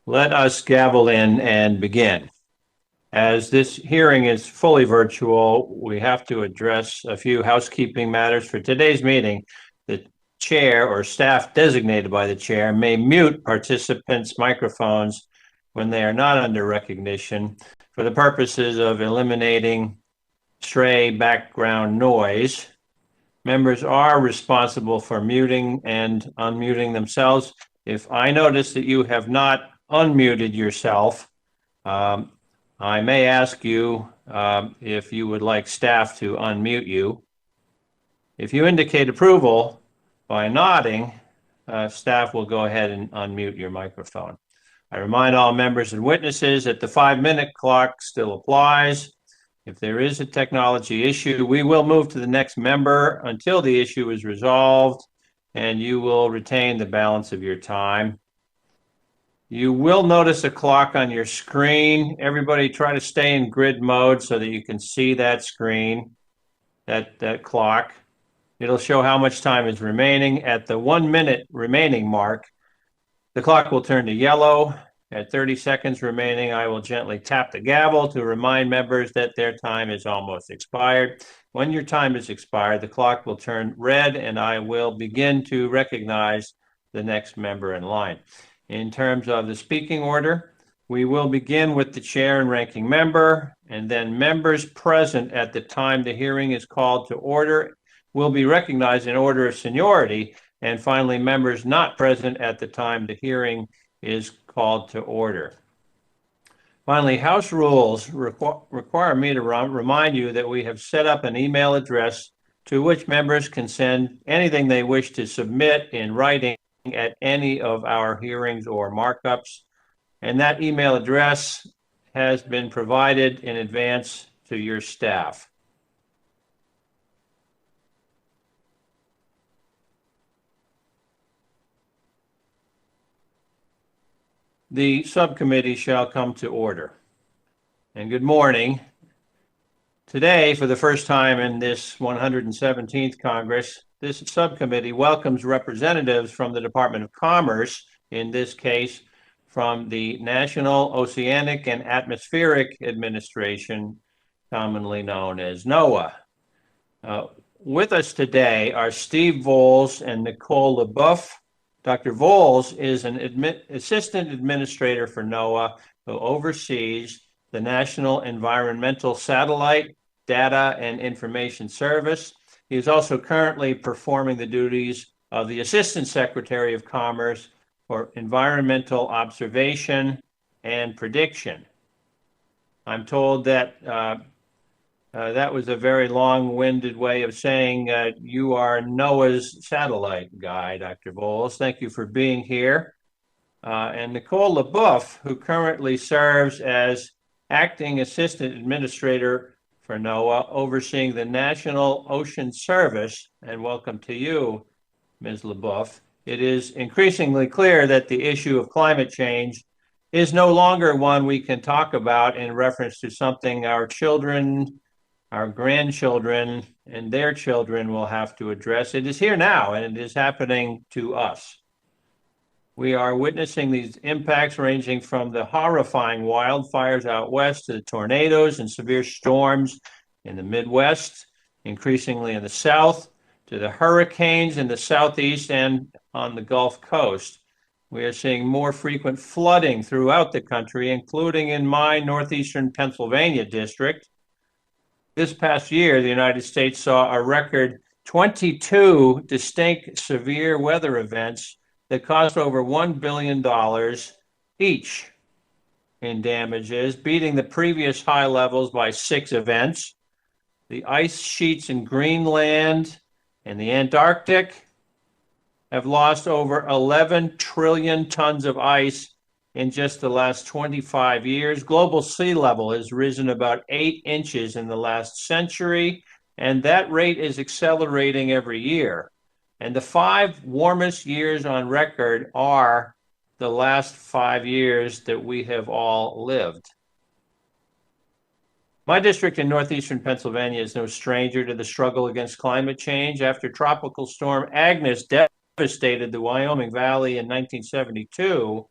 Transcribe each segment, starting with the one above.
Let us gavel in and begin. As this hearing is fully virtual, we have to address a few housekeeping matters for today's meeting. The chair or staff designated by the chair may mute participants' microphones when they are not under recognition for the purposes of eliminating stray background noise. Members are responsible for muting and unmuting themselves. If I notice that you have not unmuted yourself, I may ask you if you would like staff to unmute you. If you indicate approval by nodding, staff will go ahead and unmute your microphone. I remind all members and witnesses that the 5-minute clock still applies. If there is a technology issue, we will move to the next member until the issue is resolved, and you will retain the balance of your time. You will notice a clock on your screen. Everybody try to stay in grid mode so that you can see that screen, that clock. It'll show how much time is remaining. At the 1 minute remaining mark, the clock will turn to yellow. At 30 seconds remaining, I will gently tap the gavel to remind members that their time is almost expired. When your time is expired, the clock will turn red and I will begin to recognize the next member in line. In terms of the speaking order, we will begin with the chair and ranking member, and then members present at the time the hearing is called to order will be recognized in order of seniority, and finally, members not present at the time the hearing is called to order. Finally, House rules require me to remind you that we have set up an email address to which members can send anything they wish to submit in writing at any of our hearings or markups. And that email address has been provided in advance to your staff. The subcommittee shall come to order. And good morning. Today, for the first time in this 117th Congress, this subcommittee welcomes representatives from the Department of Commerce, in this case, from the National Oceanic and Atmospheric Administration, commonly known as NOAA. With us today are Steve Voles and Nicole LeBoeuf. Dr. Voles is an assistant administrator for NOAA who oversees the National Environmental Satellite Data and Information Service. He is also currently performing the duties of the Assistant Secretary of Commerce for Environmental Observation and Prediction. I'm told that that was a very long-winded way of saying you are NOAA's satellite guy, Dr. Voles. Thank you for being here. And Nicole LeBoeuf, who currently serves as Acting Assistant Administrator for NOAA, overseeing the National Ocean Service, and welcome to you, Ms. LeBoeuf. It is increasingly clear that the issue of climate change is no longer one we can talk about in reference to something our children, our grandchildren, and their children will have to address. It is here now, and it is happening to us. We are witnessing these impacts ranging from the horrifying wildfires out west to the tornadoes and severe storms in the Midwest, increasingly in the South, to the hurricanes in the Southeast and on the Gulf Coast. We are seeing more frequent flooding throughout the country, including in my northeastern Pennsylvania district. This past year, the United States saw a record 22 distinct severe weather events that cost over $1 billion each in damages, beating the previous high levels by 6 events. The ice sheets in Greenland and the Antarctic have lost over 11 trillion tons of ice in just the last 25 years. Global sea level has risen about 8 inches in the last century, and that rate is accelerating every year. And the 5 warmest years on record are the last 5 years that we have all lived. My district in northeastern Pennsylvania is no stranger to the struggle against climate change. After Tropical Storm Agnes devastated the Wyoming Valley in 1972,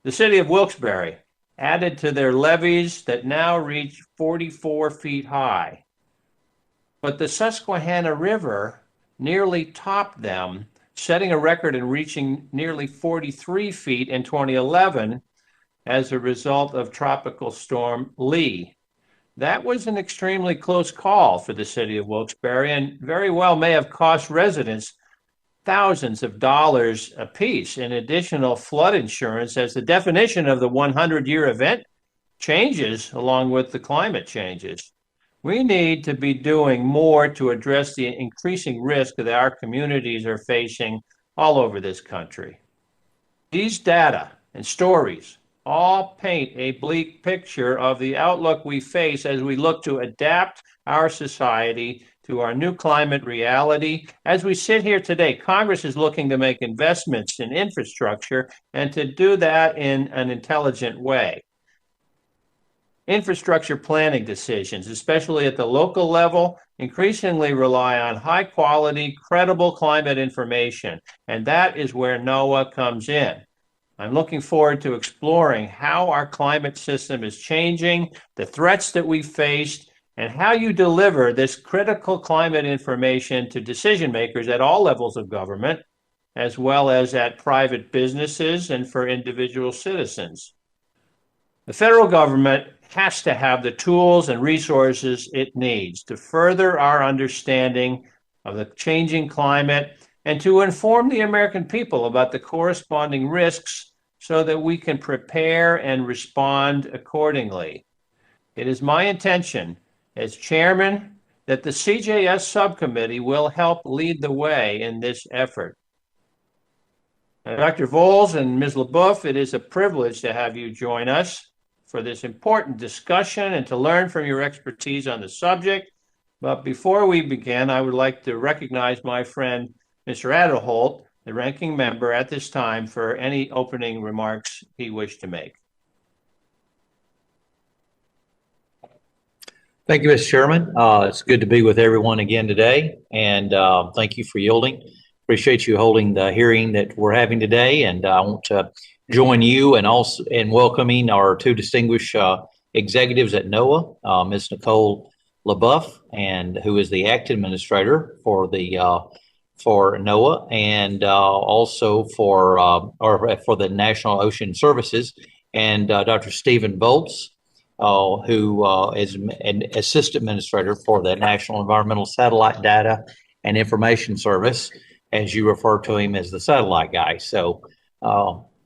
The city of Wilkes-Barre added to their levees that now reach 44 feet high. But the Susquehanna River nearly topped them, setting a record and reaching nearly 43 feet in 2011 as a result of Tropical Storm Lee. That was an extremely close call for the city of Wilkes-Barre and very well may have cost residents thousands of dollars apiece in additional flood insurance, as the definition of the 100-year event changes along with the climate changes. We need to be doing more to address the increasing risk that our communities are facing all over this country. These data and stories all paint a bleak picture of the outlook we face as we look to adapt our society to our new climate reality. As we sit here today, Congress is looking to make investments in infrastructure and to do that in an intelligent way. Infrastructure planning decisions, especially at the local level, increasingly rely on high quality, credible climate information, and that is where NOAA comes in. I'm looking forward to exploring how our climate system is changing, the threats that we faced, and how you deliver this critical climate information to decision makers at all levels of government, as well as at private businesses and for individual citizens. The federal government has to have the tools and resources it needs to further our understanding of the changing climate and to inform the American people about the corresponding risks so that we can prepare and respond accordingly. It is my intention as chairman that the CJS subcommittee will help lead the way in this effort. Dr. Voles and Ms. LaBeouf, it is a privilege to have you join us for this important discussion and to learn from your expertise on the subject. But before we begin, I would like to recognize my friend, Mr. Adelholt, the ranking member at this time, for any opening remarks he wished to make. Thank you, Mr. Chairman. It's good to be with everyone again today, and thank you for yielding. Appreciate you holding the hearing that we're having today, and I want to join you and also in welcoming our two distinguished executives at NOAA, Ms. Nicole LaBeouf, and who is the acting administrator for the for NOAA, and also for the National Ocean Services, and Dr. Stephen Volz, who is an assistant administrator for the National Environmental Satellite Data and Information Service, as you refer to him as the satellite guy. So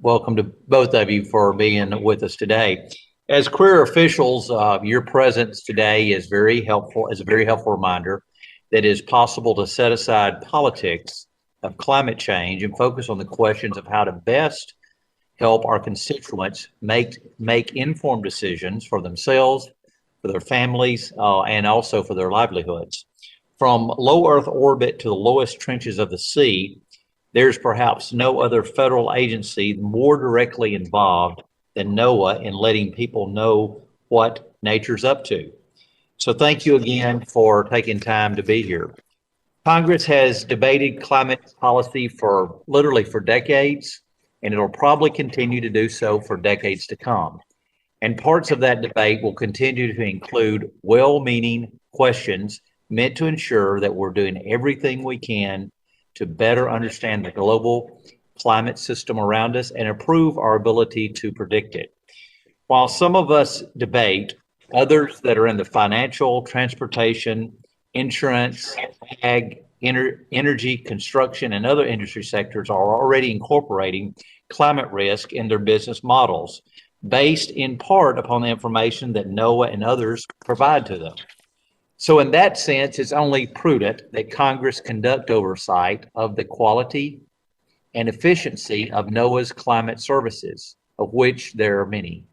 welcome to both of you for being with us today. As career officials, your presence today is very helpful, is a very helpful reminder that it is possible to set aside politics of climate change and focus on the questions of how to best help our constituents make informed decisions for themselves, for their families, and also for their livelihoods. From low Earth orbit to the lowest trenches of the sea, there's perhaps no other federal agency more directly involved than NOAA in letting people know what nature's up to. So thank you again for taking time to be here. Congress has debated climate policy for literally for decades, and it'll probably continue to do so for decades to come. And parts of that debate will continue to include well-meaning questions meant to ensure that we're doing everything we can to better understand the global climate system around us and improve our ability to predict it. While some of us debate, others that are in the financial, transportation, insurance, ag, energy, construction, and other industry sectors are already incorporating climate risk in their business models, based in part upon the information that NOAA and others provide to them. So in that sense, it's only prudent that Congress conduct oversight of the quality and efficiency of NOAA's climate services, of which there are many.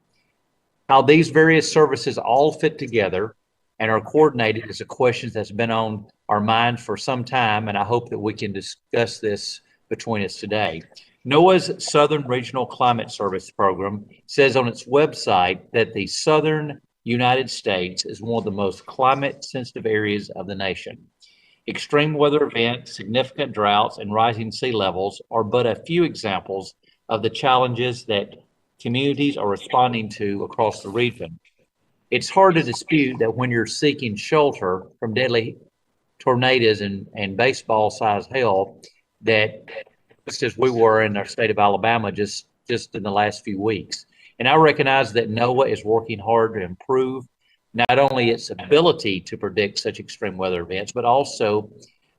How these various services all fit together and are coordinated is a question that's been on our minds for some time, and I hope that we can discuss this between us today. NOAA's Southern Regional Climate Service Program says on its website that the Southern United States is one of the most climate-sensitive areas of the nation. Extreme weather events, significant droughts, and rising sea levels are but a few examples of the challenges that communities are responding to across the region. It's hard to dispute that when you're seeking shelter from deadly tornadoes and baseball-sized hail, that just as we were in our state of Alabama just in the last few weeks. And I recognize that NOAA is working hard to improve not only its ability to predict such extreme weather events, but also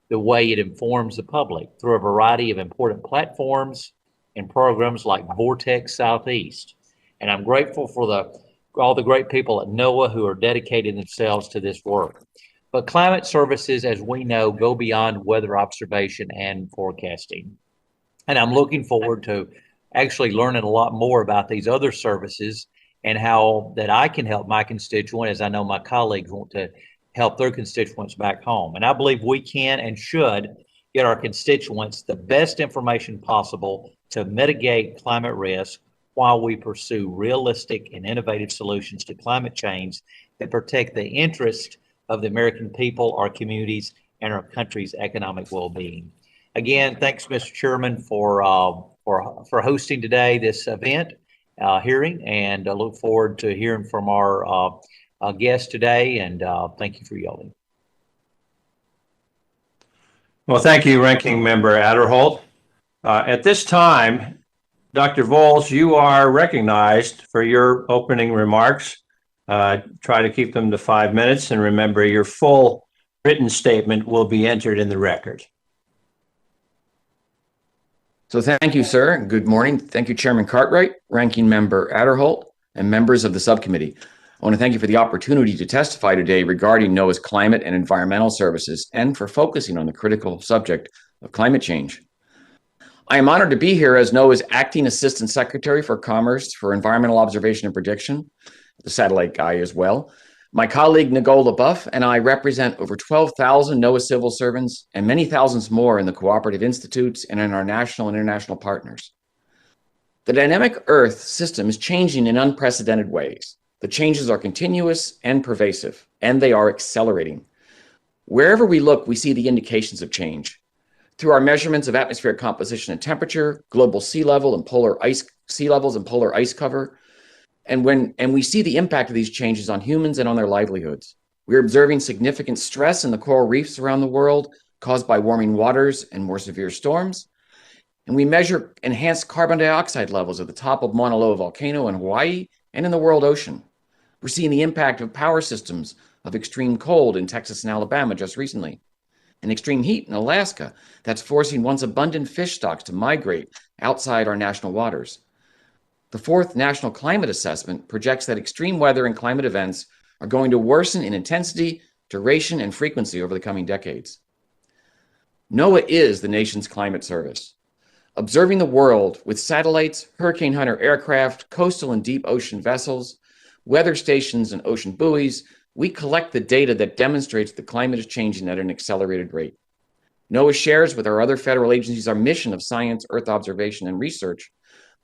the way it informs the public through a variety of important platforms and programs like Vortex Southeast. And I'm grateful for all the great people at NOAA who are dedicating themselves to this work. But climate services, as we know, go beyond weather observation and forecasting. And I'm looking forward to actually learning a lot more about these other services and how that I can help my constituent, as I know my colleagues want to help their constituents back home. And I believe we can and should get our constituents the best information possible to mitigate climate risk while we pursue realistic and innovative solutions to climate change that protect the interest of the American people, our communities, and our country's economic well-being. Again, thanks, Mr. Chairman, for hosting today this event hearing, and I look forward to hearing from our guest today, and thank you for yielding. Well, thank you, Ranking Member Adderholt. At this time, Dr. Voles, you are recognized for your opening remarks. Try to keep them to 5 minutes, and remember, your full written statement will be entered in the record. So thank you, sir. Good morning. Thank you, Chairman Cartwright, Ranking Member Adderholt, and members of the subcommittee. I want to thank you for the opportunity to testify today regarding NOAA's climate and environmental services and for focusing on the critical subject of climate change. I am honored to be here as NOAA's Acting Assistant Secretary for Commerce for Environmental Observation and Prediction, the satellite guy as well. My colleague, Nicole LaBeouf, and I represent over 12,000 NOAA civil servants and many thousands more in the cooperative institutes and in our national and international partners. The dynamic Earth system is changing in unprecedented ways. The changes are continuous and pervasive, and they are accelerating. Wherever we look, we see the indications of change. Through our measurements of atmospheric composition and temperature, global sea levels and polar ice cover, and we see the impact of these changes on humans and on their livelihoods. We're observing significant stress in the coral reefs around the world caused by warming waters and more severe storms. And we measure enhanced carbon dioxide levels at the top of Mauna Loa volcano in Hawaii and in the world ocean. We're seeing the impact of power systems of extreme cold in Texas and Alabama just recently, and extreme heat in Alaska that's forcing once abundant fish stocks to migrate outside our national waters. The fourth National Climate Assessment projects that extreme weather and climate events are going to worsen in intensity, duration, and frequency over the coming decades. NOAA is the nation's climate service. Observing the world with satellites, hurricane hunter aircraft, coastal and deep ocean vessels, weather stations, and ocean buoys, we collect the data that demonstrates the climate is changing at an accelerated rate. NOAA shares with our other federal agencies our mission of science, Earth observation, and research,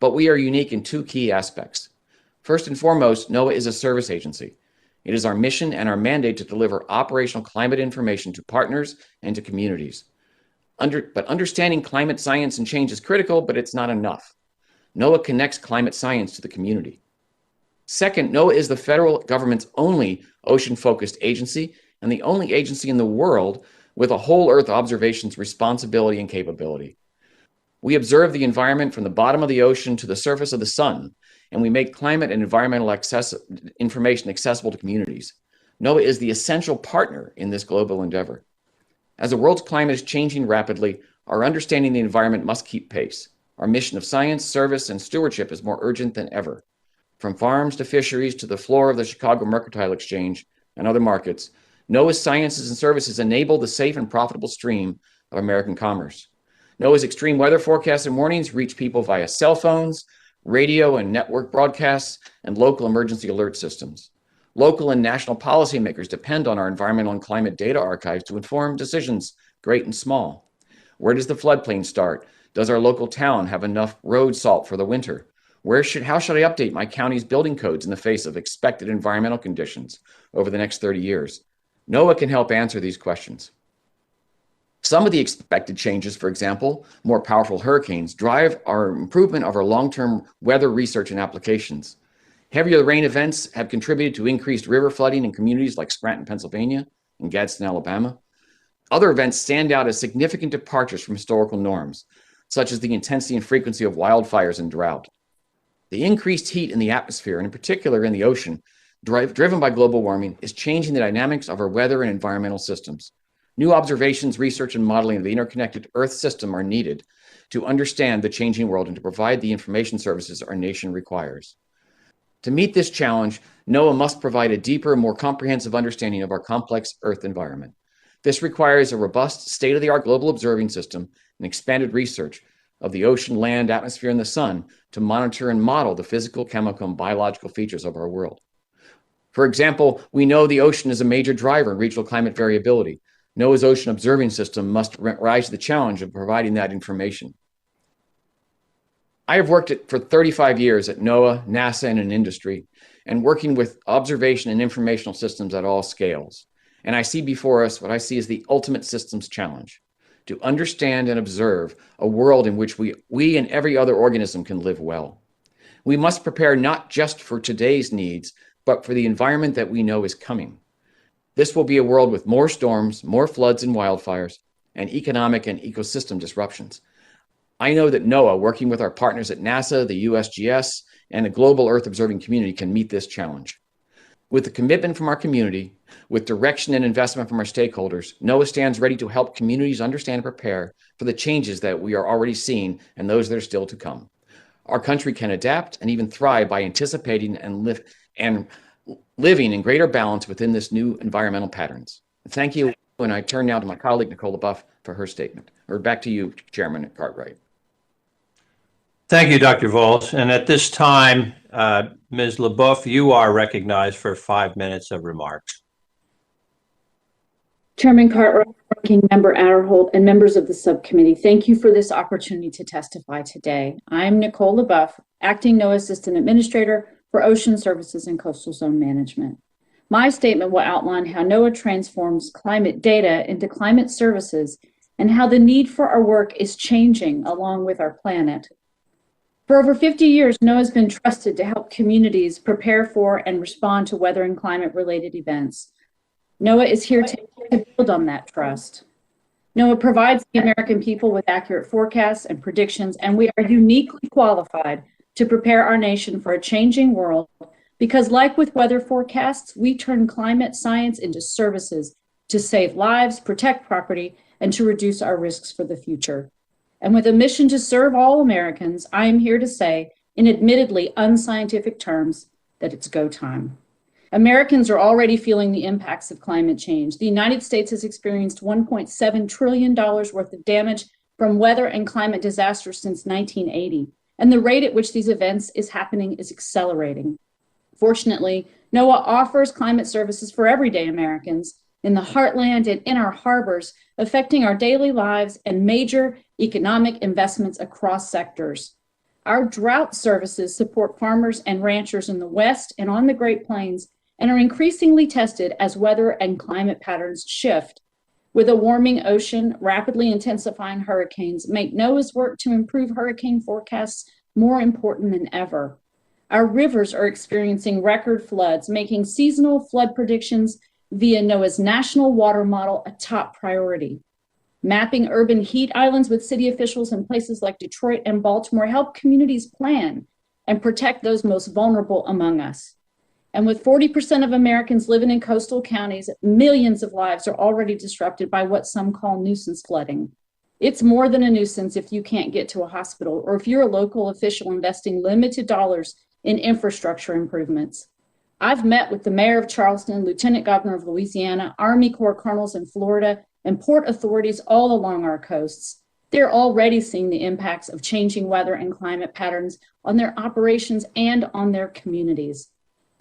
but we are unique in two key aspects. First and foremost, NOAA is a service agency. It is our mission and our mandate to deliver operational climate information to partners and to communities. But understanding climate science and change is critical, but it's not enough. NOAA connects climate science to the community. Second, NOAA is the federal government's only ocean-focused agency and the only agency in the world with a whole Earth observations responsibility and capability. We observe the environment from the bottom of the ocean to the surface of the sun, and we make climate and environmental information accessible to communities. NOAA is the essential partner in this global endeavor. As the world's climate is changing rapidly, our understanding of the environment must keep pace. Our mission of science, service, and stewardship is more urgent than ever. From farms to fisheries to the floor of the Chicago Mercantile Exchange and other markets, NOAA's sciences and services enable the safe and profitable stream of American commerce. NOAA's extreme weather forecasts and warnings reach people via cell phones, radio and network broadcasts, and local emergency alert systems. Local and national policymakers depend on our environmental and climate data archives to inform decisions, great and small. Where does the floodplain start? Does our local town have enough road salt for the winter? How should I update my county's building codes in the face of expected environmental conditions over the next 30 years? NOAA can help answer these questions. Some of the expected changes, for example, more powerful hurricanes, drive our improvement of our long-term weather research and applications. Heavier rain events have contributed to increased river flooding in communities like Scranton, Pennsylvania, and Gadsden, Alabama. Other events stand out as significant departures from historical norms, such as the intensity and frequency of wildfires and drought. The increased heat in the atmosphere, and in particular in the ocean, driven by global warming, is changing the dynamics of our weather and environmental systems. New observations, research, and modeling of the interconnected Earth system are needed to understand the changing world and to provide the information services our nation requires. To meet this challenge, NOAA must provide a deeper, more comprehensive understanding of our complex Earth environment. This requires a robust, state-of-the-art global observing system and expanded research of the ocean, land, atmosphere, and the sun to monitor and model the physical, chemical, and biological features of our world. For example, we know the ocean is a major driver in regional climate variability. NOAA's ocean observing system must rise to the challenge of providing that information. I have worked for 35 years at NOAA, NASA, and in industry, and working with observation and informational systems at all scales. And I see before us what I see as the ultimate systems challenge: to understand and observe a world in which we and every other organism can live well. We must prepare not just for today's needs, but for the environment that we know is coming. This will be a world with more storms, more floods and wildfires, and economic and ecosystem disruptions. I know that NOAA, working with our partners at NASA, the USGS, and the global Earth observing community, can meet this challenge. With the commitment from our community, with direction and investment from our stakeholders, NOAA stands ready to help communities understand and prepare for the changes that we are already seeing and those that are still to come. Our country can adapt and even thrive by anticipating and living in greater balance within this new environmental patterns. Thank you. And I turn now to my colleague, Nicole LaBeouf, for her statement. Or back to you, Chairman Cartwright. Thank you, Dr. Volz. And at this time, Ms. LaBeouf, you are recognized for 5 minutes of remarks. Chairman Cartwright, Ranking Member Adderholt, and members of the subcommittee, thank you for this opportunity to testify today. I'm Nicole LaBeouf, Acting NOAA Assistant Administrator for Ocean Services and Coastal Zone Management. My statement will outline how NOAA transforms climate data into climate services and how the need for our work is changing along with our planet. For over 50 years, NOAA has been trusted to help communities prepare for and respond to weather and climate-related events. NOAA is here to build on that trust. NOAA provides the American people with accurate forecasts and predictions, and we are uniquely qualified to prepare our nation for a changing world because, like with weather forecasts, we turn climate science into services to save lives, protect property, and to reduce our risks for the future. And with a mission to serve all Americans, I am here to say, in admittedly unscientific terms, that it's go time. Americans are already feeling the impacts of climate change. The United States has experienced $1.7 trillion worth of damage from weather and climate disasters since 1980. And the rate at which these events is happening is accelerating. Fortunately, NOAA offers climate services for everyday Americans in the heartland and in our harbors, affecting our daily lives and major economic investments across sectors. Our drought services support farmers and ranchers in the West and on the Great Plains and are increasingly tested as weather and climate patterns shift. With a warming ocean, rapidly intensifying hurricanes make NOAA's work to improve hurricane forecasts more important than ever. Our rivers are experiencing record floods, making seasonal flood predictions via NOAA's National Water Model a top priority. Mapping urban heat islands with city officials in places like Detroit and Baltimore help communities plan and protect those most vulnerable among us. And with 40% of Americans living in coastal counties, millions of lives are already disrupted by what some call nuisance flooding. It's more than a nuisance if you can't get to a hospital or if you're a local official investing limited dollars in infrastructure improvements. I've met with the mayor of Charleston, Lieutenant Governor of Louisiana, Army Corps colonels in Florida, and port authorities all along our coasts. They're already seeing the impacts of changing weather and climate patterns on their operations and on their communities.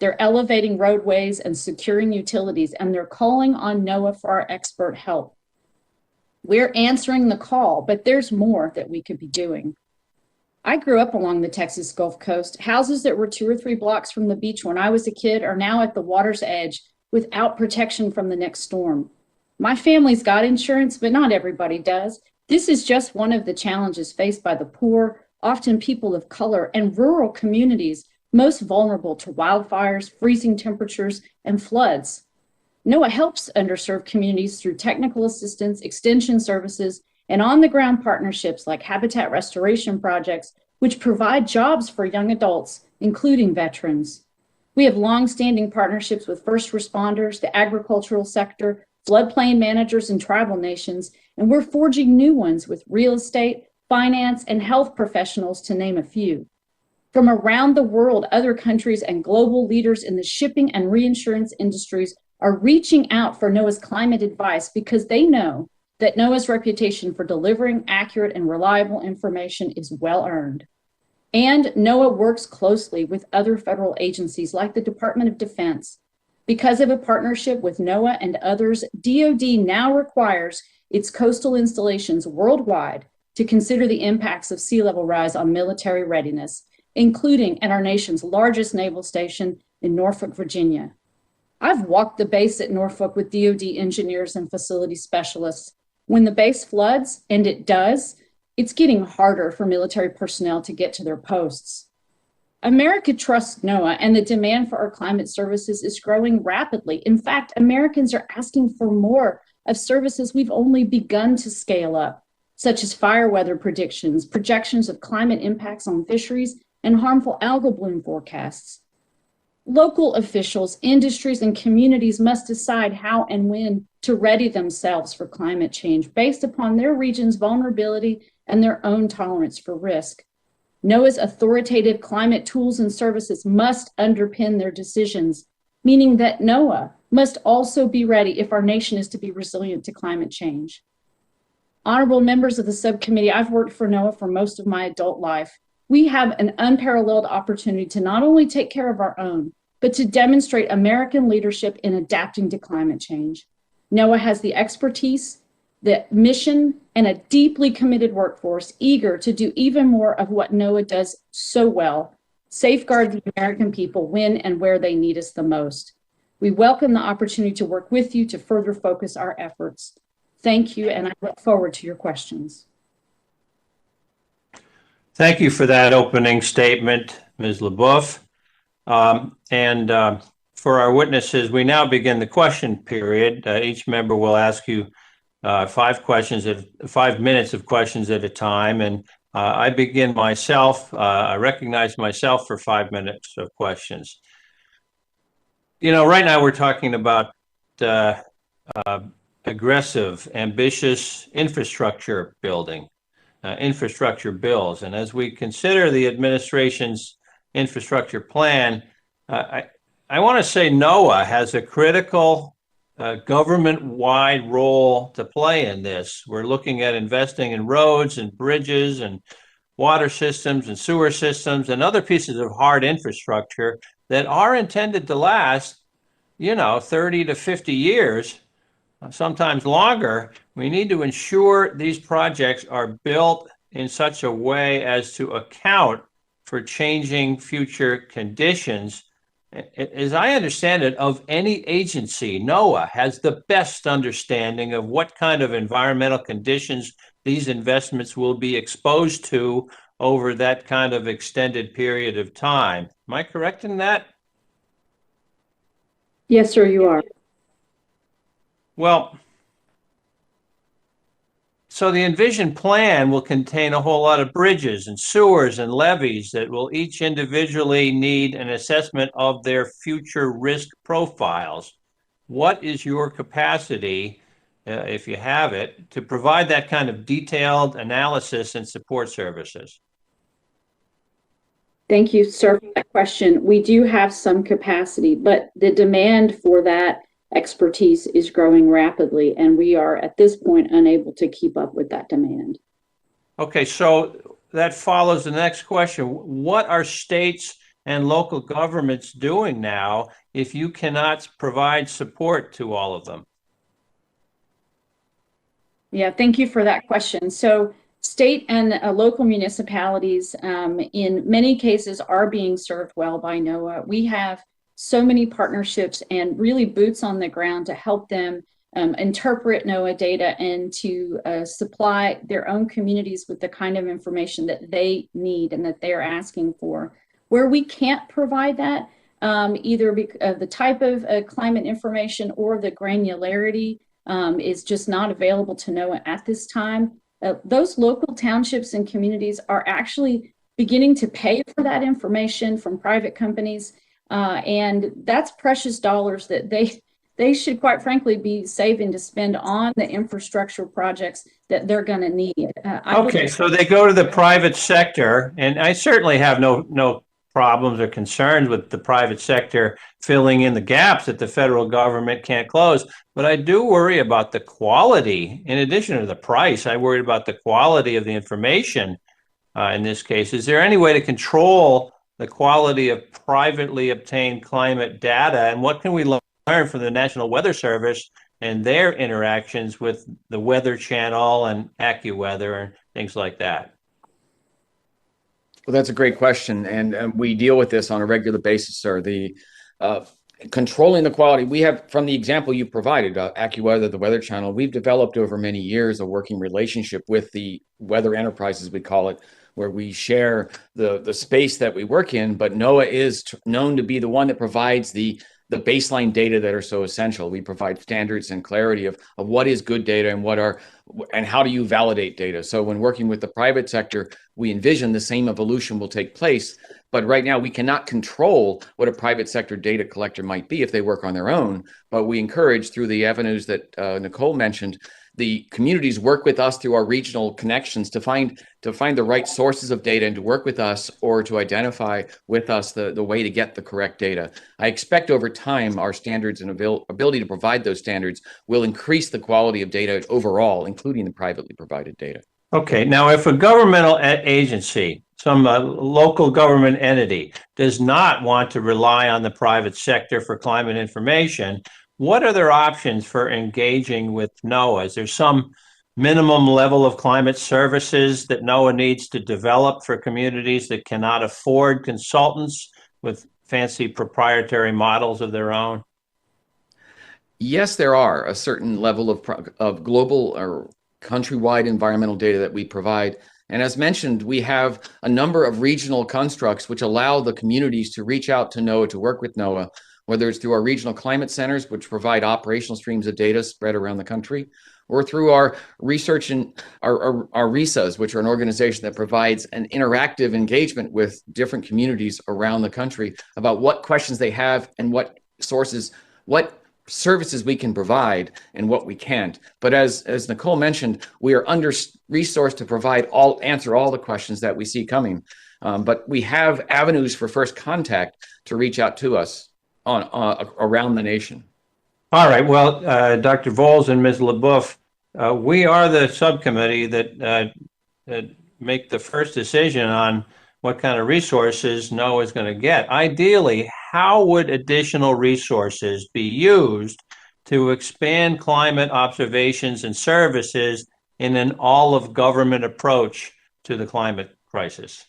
They're elevating roadways and securing utilities, and they're calling on NOAA for our expert help. We're answering the call, but there's more that we could be doing. I grew up along the Texas Gulf Coast. Houses that were 2 or 3 blocks from the beach when I was a kid are now at the water's edge without protection from the next storm. My family's got insurance, but not everybody does. This is just one of the challenges faced by the poor, often people of color, and rural communities most vulnerable to wildfires, freezing temperatures, and floods. NOAA helps underserved communities through technical assistance, extension services, and on-the-ground partnerships like habitat restoration projects, which provide jobs for young adults, including veterans. We have long-standing partnerships with first responders, the agricultural sector, floodplain managers, and tribal nations, and we're forging new ones with real estate, finance, and health professionals, to name a few. From around the world, other countries and global leaders in the shipping and reinsurance industries are reaching out for NOAA's climate advice because they know that NOAA's reputation for delivering accurate and reliable information is well earned. And NOAA works closely with other federal agencies like the Department of Defense. Because of a partnership with NOAA and others, DoD now requires its coastal installations worldwide to consider the impacts of sea level rise on military readiness, including at our nation's largest naval station in Norfolk, Virginia. I've walked the base at Norfolk with DoD engineers and facility specialists. When the base floods, and it does, it's getting harder for military personnel to get to their posts. America trusts NOAA, and the demand for our climate services is growing rapidly. In fact, Americans are asking for more of services we've only begun to scale up, such as fire weather predictions, projections of climate impacts on fisheries, and harmful algal bloom forecasts. Local officials, industries, and communities must decide how and when to ready themselves for climate change based upon their region's vulnerability and their own tolerance for risk. NOAA's authoritative climate tools and services must underpin their decisions, meaning that NOAA must also be ready if our nation is to be resilient to climate change. Honorable members of the subcommittee, I've worked for NOAA for most of my adult life. We have an unparalleled opportunity to not only take care of our own, but to demonstrate American leadership in adapting to climate change. NOAA has the expertise, the mission, and a deeply committed workforce eager to do even more of what NOAA does so well, safeguard the American people when and where they need us the most. We welcome the opportunity to work with you to further focus our efforts. Thank you, and I look forward to your questions. Thank you for that opening statement, Ms. LaBeouf. For our witnesses, we now begin the question period. Each member will ask you 5 minutes of questions at a time, and I begin myself. I recognize myself for 5 minutes of questions. You know, right now we're talking about aggressive, ambitious infrastructure building, infrastructure bills. And as we consider the administration's infrastructure plan, I want to say NOAA has a critical government-wide role to play in this. We're looking at investing in roads and bridges and water systems and sewer systems and other pieces of hard infrastructure that are intended to last, 30 to 50 years, sometimes longer. We need to ensure these projects are built in such a way as to account for changing future conditions. As I understand it, of any agency, NOAA has the best understanding of what kind of environmental conditions these investments will be exposed to over that kind of extended period of time. Am I correct in that? Yes, sir, you are. Well, so the envisioned plan will contain a whole lot of bridges and sewers and levees that will each individually need an assessment of their future risk profiles. What is your capacity, if you have it, to provide that kind of detailed analysis and support services? Thank you, sir, for that question. We do have some capacity, but the demand for that expertise is growing rapidly, and we are at this point unable to keep up with that demand. Okay, so that follows the next question. What are states and local governments doing now if you cannot provide support to all of them? Yeah, thank you for that question. So state and local municipalities in many cases are being served well by NOAA. We have so many partnerships and really boots on the ground to help them interpret NOAA data and to supply their own communities with the kind of information that they need and that they're asking for. Where we can't provide that, either the type of climate information or the granularity is just not available to NOAA at this time. Those local townships and communities are actually beginning to pay for that information from private companies. And that's precious dollars that they should, quite frankly, be saving to spend on the infrastructure projects that they're going to need. Okay, so they go to the private sector, and I certainly have no problems or concerns with the private sector filling in the gaps that the federal government can't close. But I do worry about the quality. In addition to the price, I worry about the quality of the information in this case. Is there any way to control the quality of privately obtained climate data? And what can we learn from the National Weather Service and their interactions with the Weather Channel and AccuWeather and things like that? Well, that's a great question, and we deal with this on a regular basis, sir. The controlling the quality, we have, from the example you provided, AccuWeather, the Weather Channel, we've developed over many years a working relationship with the weather enterprises, we call it, where we share the space that we work in, but NOAA is known to be the one that provides the baseline data that are so essential. We provide standards and clarity of what is good data and how do you validate data. So when working with the private sector, we envision the same evolution will take place. But right now we cannot control what a private sector data collector might be if they work on their own. But we encourage, through the avenues that Nicole mentioned, the communities work with us through our regional connections to find the right sources of data and to work with us, or to identify with us the way to get the correct data. I expect over time our standards and ability to provide those standards will increase the quality of data overall, including the privately provided data. Okay, now if a governmental agency, some local government entity, does not want to rely on the private sector for climate information, what are their options for engaging with NOAA? Is there some minimum level of climate services that NOAA needs to develop for communities that cannot afford consultants with fancy proprietary models of their own? Yes, there are a certain level of global or countrywide environmental data that we provide. And as mentioned, we have a number of regional constructs which allow the communities to reach out to NOAA, to work with NOAA, whether it's through our regional climate centers, which provide operational streams of data spread around the country, or through our research and our RISAs, which are an organization that provides an interactive engagement with different communities around the country about what questions they have and what services we can provide and what we can't. But as Nicole mentioned, we are under-resourced to answer all the questions that we see coming. But we have avenues for first contact to reach out to us around the nation. All right. Well, Dr. Voles and Ms. LaBeouf, we are the subcommittee that make the first decision on what kind of resources NOAA is going to get. Ideally, how would additional resources be used to expand climate observations and services in an all-of-government approach to the climate crisis?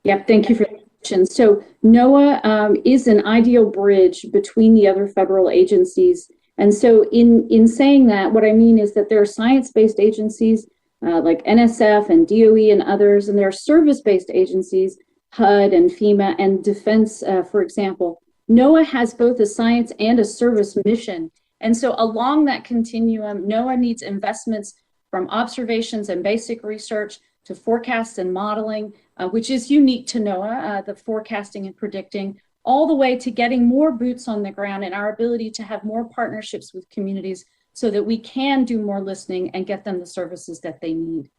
Yep, thank you for the question. So NOAA is an ideal bridge between the other federal agencies. And so in saying that, what I mean is that there are science-based agencies like NSF and DOE and others, and there are service-based agencies, HUD and FEMA and Defense, for example. NOAA has both a science and a service mission. And so along that continuum, NOAA needs investments from observations and basic research to forecasts and modeling, which is unique to NOAA, the forecasting and predicting, all the way to getting more boots on the ground and our ability to have more partnerships with communities so that we can do more listening and get them the services that they need.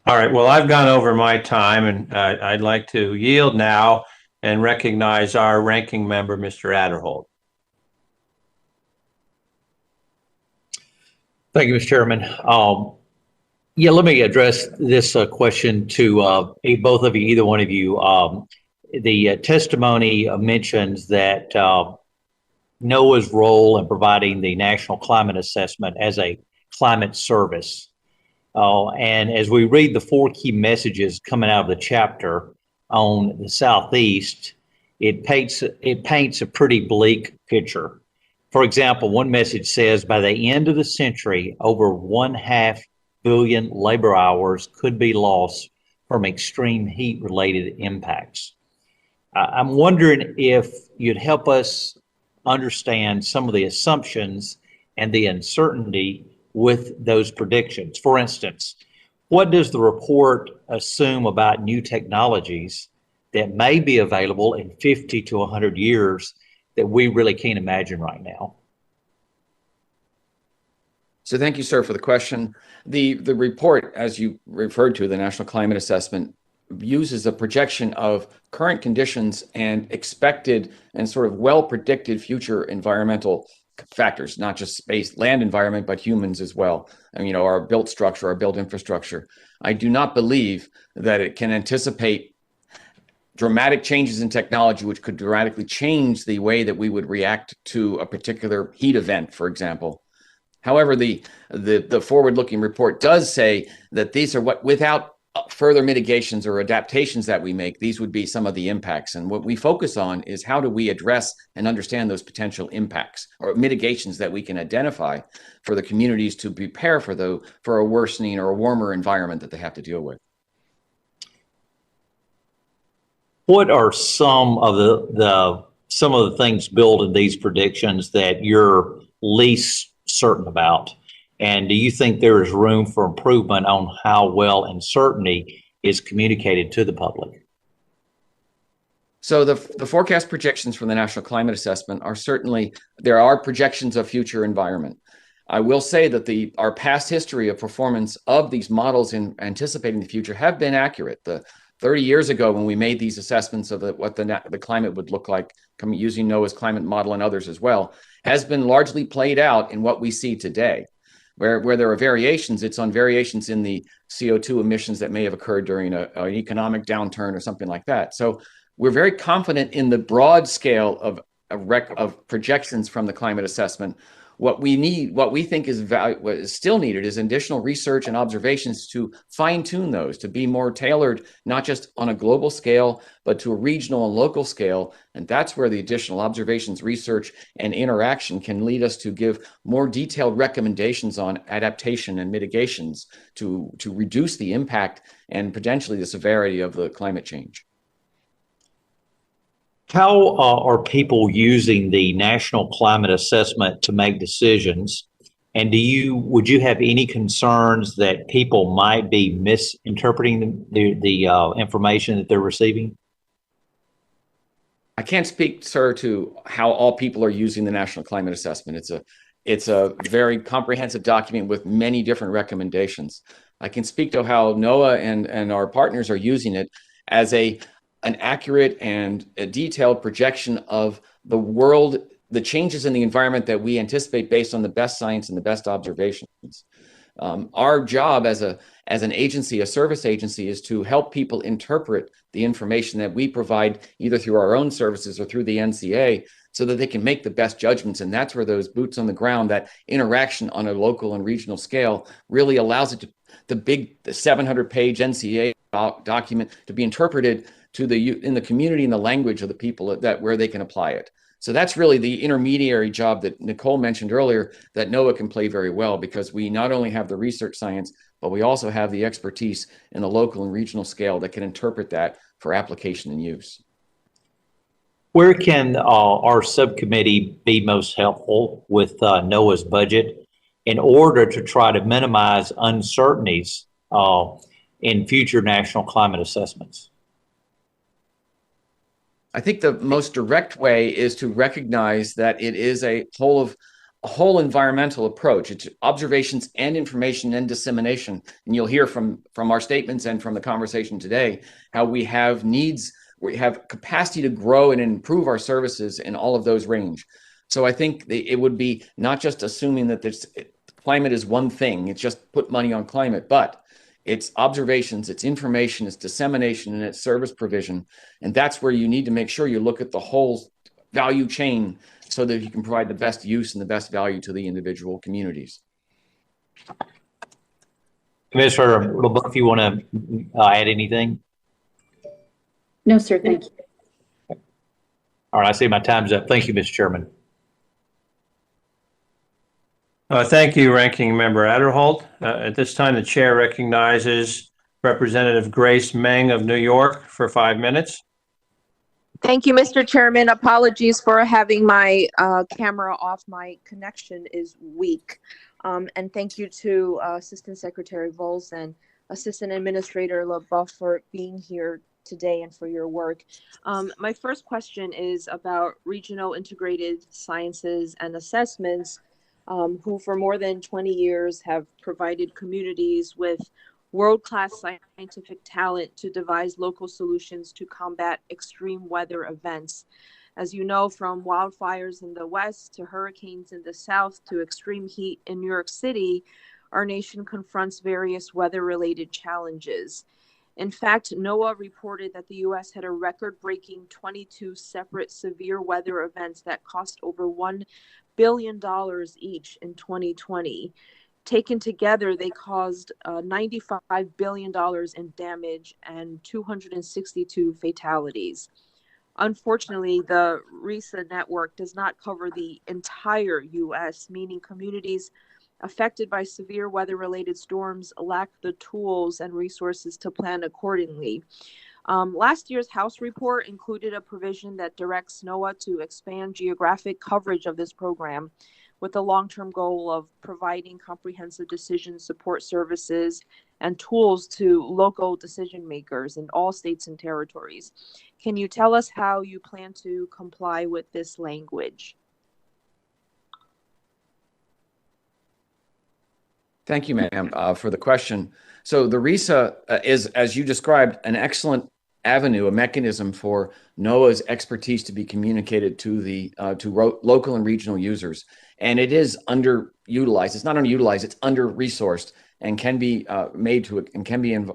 All right. Well, I've gone over my time, and I'd like to yield now and recognize our ranking member, Mr. Adderholt. Thank you, Mr. Chairman. Yeah, let me address this question to both of you, either one of you. The testimony mentions that NOAA's role in providing the National Climate Assessment as a climate service. And as we read the 4 key messages coming out of the chapter on the Southeast, it paints a pretty bleak picture. For example, one message says by the end of the century, over 1/2 billion labor hours could be lost from extreme heat related impacts. I'm wondering if you'd help us understand some of the assumptions and the uncertainty with those predictions. For instance, what does the report assume about new technologies that may be available in 50 to 100 years that we really can't imagine right now? So thank you, sir, for the question. The report, as you referred to, the National Climate Assessment, uses a projection of current conditions and expected and sort of well-predicted future environmental factors, not just space, land environment, but humans as well. And, our built structure, our built infrastructure. I do not believe that it can anticipate dramatic changes in technology, which could dramatically change the way that we would react to a particular heat event, for example. However, the forward-looking report does say that these are without further mitigations or adaptations that we make, these would be some of the impacts. And what we focus on is how do we address and understand those potential impacts or mitigations that we can identify for the communities to prepare for a worsening or a warmer environment that they have to deal with. What are some of the things built in these predictions that you're least certain about? And do you think there is room for improvement on how well uncertainty is communicated to the public? So the forecast projections from the National Climate Assessment are certainly, there are projections of future environment. I will say that our past history of performance of these models in anticipating the future have been accurate. 30 years ago, when we made these assessments of what the climate would look like, using NOAA's climate model and others as well, has been largely played out in what we see today. Where there are variations, it's on variations in the CO2 emissions that may have occurred during an economic downturn or something like that. So we're very confident in the broad scale of projections from the climate assessment. What we think what is still needed is additional research and observations to fine-tune those, to be more tailored, not just on a global scale, but to a regional and local scale. And that's where the additional observations, research, and interaction can lead us to give more detailed recommendations on adaptation and mitigations to reduce the impact and potentially the severity of the climate change. How are people using the National Climate Assessment to make decisions? And would you have any concerns that people might be misinterpreting the information that they're receiving? I can't speak, sir, to how all people are using the National Climate Assessment. It's a very comprehensive document with many different recommendations. I can speak to how NOAA and our partners are using it as an accurate and a detailed projection of the world, the changes in the environment that we anticipate based on the best science and the best observations. Our job as an agency, a service agency, is to help people interpret the information that we provide either through our own services or through the NCA so that they can make the best judgments. And that's where those boots on the ground, that interaction on a local and regional scale really allows it to, the 700-page NCA document to be interpreted in the community and the language of the people where they can apply it. So that's really the intermediary job that Nicole mentioned earlier that NOAA can play very well, because we not only have the research science, but we also have the expertise in the local and regional scale that can interpret that for application and use. Where can our subcommittee be most helpful with NOAA's budget in order to try to minimize uncertainties in future national climate assessments? I think the most direct way is to recognize that it is a whole environmental approach. It's observations and information and dissemination. And you'll hear from our statements and from the conversation today how we have needs, we have capacity to grow and improve our services in all of those range. So I think it would be not just assuming that climate is one thing, it's just put money on climate, but it's observations, it's information, it's dissemination, and it's service provision. And that's where you need to make sure you look at the whole value chain so that you can provide the best use and the best value to the individual communities. Commissioner LeBeau, if you want to add anything? No, sir. Thank you. All right, I see my time's up. Thank you, Mr. Chairman. Thank you, Ranking Member Adderholt. At this time, the chair recognizes Representative Grace Meng of New York for 5 minutes. Thank you, Mr. Chairman. Apologies for having my camera off. My connection is weak. And thank you to Assistant Secretary Vols and Assistant Administrator LaBeouf for being here today and for your work. My first question is about Regional Integrated Sciences and Assessments, who for more than 20 years have provided communities with world-class scientific talent to devise local solutions to combat extreme weather events. As you know, from wildfires in the west to hurricanes in the south to extreme heat in New York City, our nation confronts various weather-related challenges. In fact, NOAA reported that the U.S. had a record-breaking 22 separate severe weather events that cost over $1 billion each in 2020. Taken together, they caused $95 billion in damage and 262 fatalities. Unfortunately, the RISA network does not cover the entire U.S., meaning communities affected by severe weather-related storms lack the tools and resources to plan accordingly. Last year's House report included a provision that directs NOAA to expand geographic coverage of this program, with the long-term goal of providing comprehensive decision support services and tools to local decision makers in all states and territories. Can you tell us how you plan to comply with this language? Thank you, ma'am, for the question. So the RISA is, as you described, an excellent avenue, a mechanism for NOAA's expertise to be communicated to the local and regional users. And it is underutilized. It's not underutilized, it's under-resourced and can be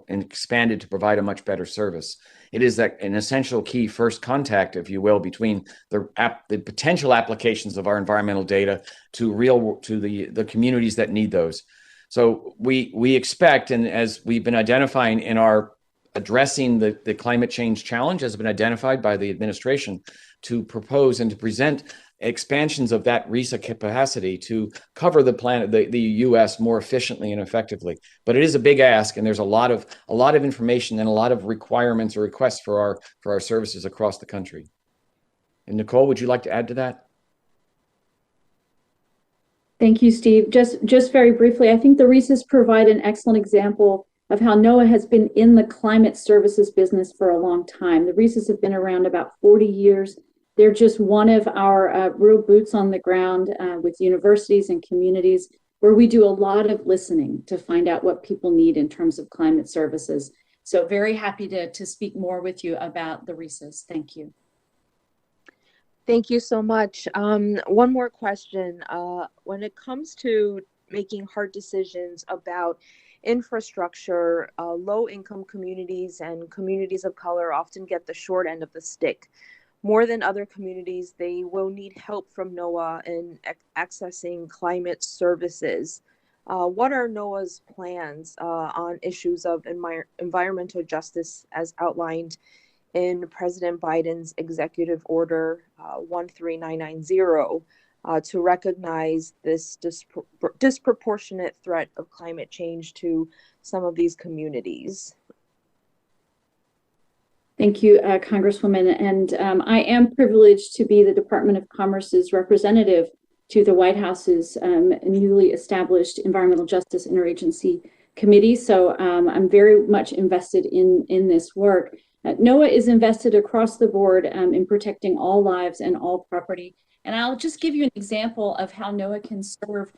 expanded to provide a much better service. It is an essential key first contact, if you will, between the potential applications of our environmental data to the communities that need those. So we expect, and as we've been identifying in our addressing the climate change challenge has been identified by the administration, to propose and to present expansions of that RISA capacity to cover the U.S. more efficiently and effectively. But it is a big ask, and there's a lot of information and a lot of requirements or requests for our services across the country. And Nicole, would you like to add to that? Thank you, Steve. Just very briefly, I think the RISAs provide an excellent example of how NOAA has been in the climate services business for a long time. The RISAs have been around about 40 years. They're just one of our real boots on the ground with universities and communities, where we do a lot of listening to find out what people need in terms of climate services. So very happy to speak more with you about the RISAs. Thank you. Thank you so much. One more question. When it comes to making hard decisions about infrastructure, low-income communities and communities of color often get the short end of the stick. More than other communities, they will need help from NOAA in accessing climate services. What are NOAA's plans on issues of environmental justice as outlined in President Biden's Executive Order 13990 to recognize this disproportionate threat of climate change to some of these communities? Thank you, Congresswoman. And I am privileged to be the Department of Commerce's representative to the White House's newly established Environmental Justice Interagency Committee. So I'm very much invested in this work. NOAA is invested across the board in protecting all lives and all property. And I'll just give you an example of how NOAA can serve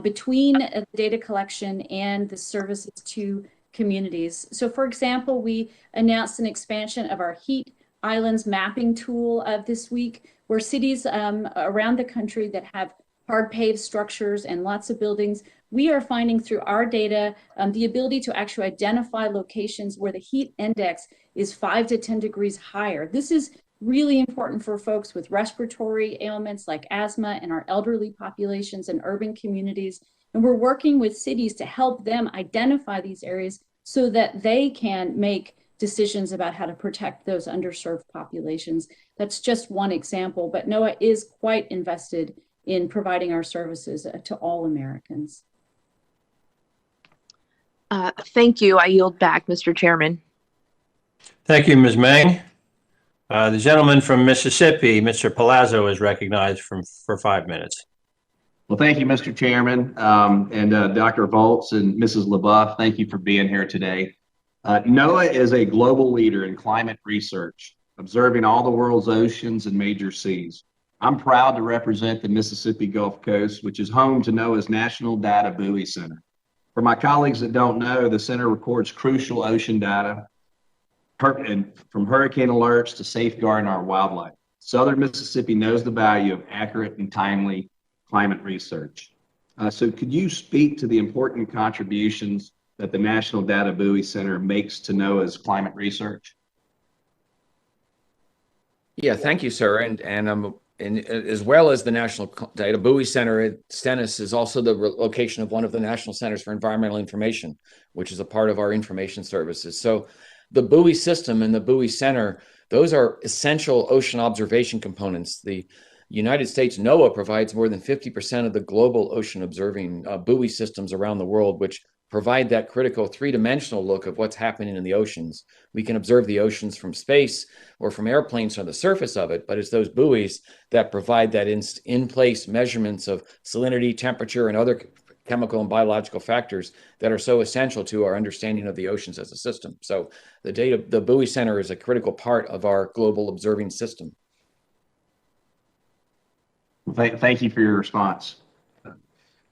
between the data collection and the services to communities. So for example, we announced an expansion of our heat islands mapping tool this week, where cities around the country that have hard paved structures and lots of buildings, we are finding through our data the ability to actually identify locations where the heat index is 5 to 10 degrees higher. This is really important for folks with respiratory ailments like asthma and our elderly populations and urban communities. And we're working with cities to help them identify these areas so that they can make decisions about how to protect those underserved populations. That's just one example, but NOAA is quite invested in providing our services to all Americans. Thank you. I yield back, Mr. Chairman. Thank you, Ms. Meng. The gentleman from Mississippi, Mr. Palazzo, is recognized for 5 minutes. Well, thank you, Mr. Chairman, and Dr. Volz and Mrs. LaBeouf, thank you for being here today. NOAA is a global leader in climate research, observing all the world's oceans and major seas. I'm proud to represent the Mississippi Gulf Coast, which is home to NOAA's National Data Buoy Center. For my colleagues that don't know, the center records crucial ocean data from hurricane alerts to safeguarding our wildlife. Southern Mississippi knows the value of accurate and timely climate research. So could you speak to the important contributions that the National Data Buoy Center makes to NOAA's climate research? Yeah, thank you, sir. And as well as the National Data Buoy Center at Stennis is also the location of one of the National Centers for Environmental Information, which is a part of our information services. So the buoy system and the buoy center, those are essential ocean observation components. The United States NOAA provides more than 50% of the global ocean observing buoy systems around the world, which provide that critical three-dimensional look of what's happening in the oceans. We can observe the oceans from space or from airplanes on the surface of it, but it's those buoys that provide that in-place measurements of salinity, temperature, and other chemical and biological factors that are so essential to our understanding of the oceans as a system. So the buoy center is a critical part of our global observing system. Thank you for your response.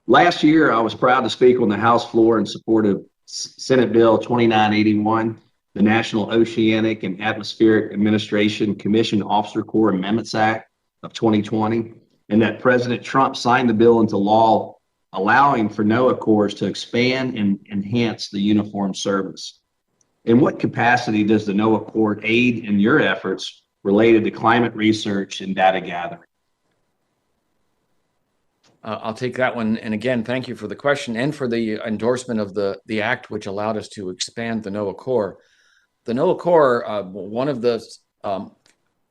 Last year, I was proud to speak on the House floor in support of Senate Bill 2981, the National Oceanic and Atmospheric Administration Commission Officer Corps Amendments Act of 2020, and that President Trump signed the bill into law, allowing for NOAA Corps to expand and enhance the uniformed service. In what capacity does the NOAA Corps aid in your efforts related to climate research and data gathering? I'll take that one. And again, thank you for the question and for the endorsement of the act, which allowed us to expand the NOAA Corps. The NOAA Corps, one of the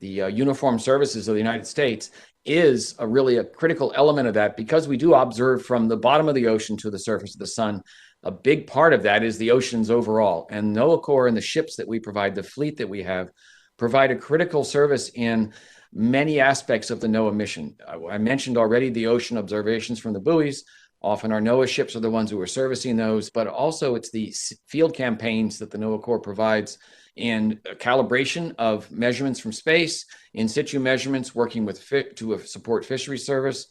uniformed services of the United States, is really a critical element of that because we do observe from the bottom of the ocean to the surface of the sun. A big part of that is the oceans overall. And NOAA Corps and the ships that we provide, the fleet that we have, provide a critical service in many aspects of the NOAA mission. I mentioned already the ocean observations from the buoys. Often our NOAA ships are the ones who are servicing those, but also it's the field campaigns that the NOAA Corps provides in calibration of measurements from space, in situ measurements, working with to support fisheries service,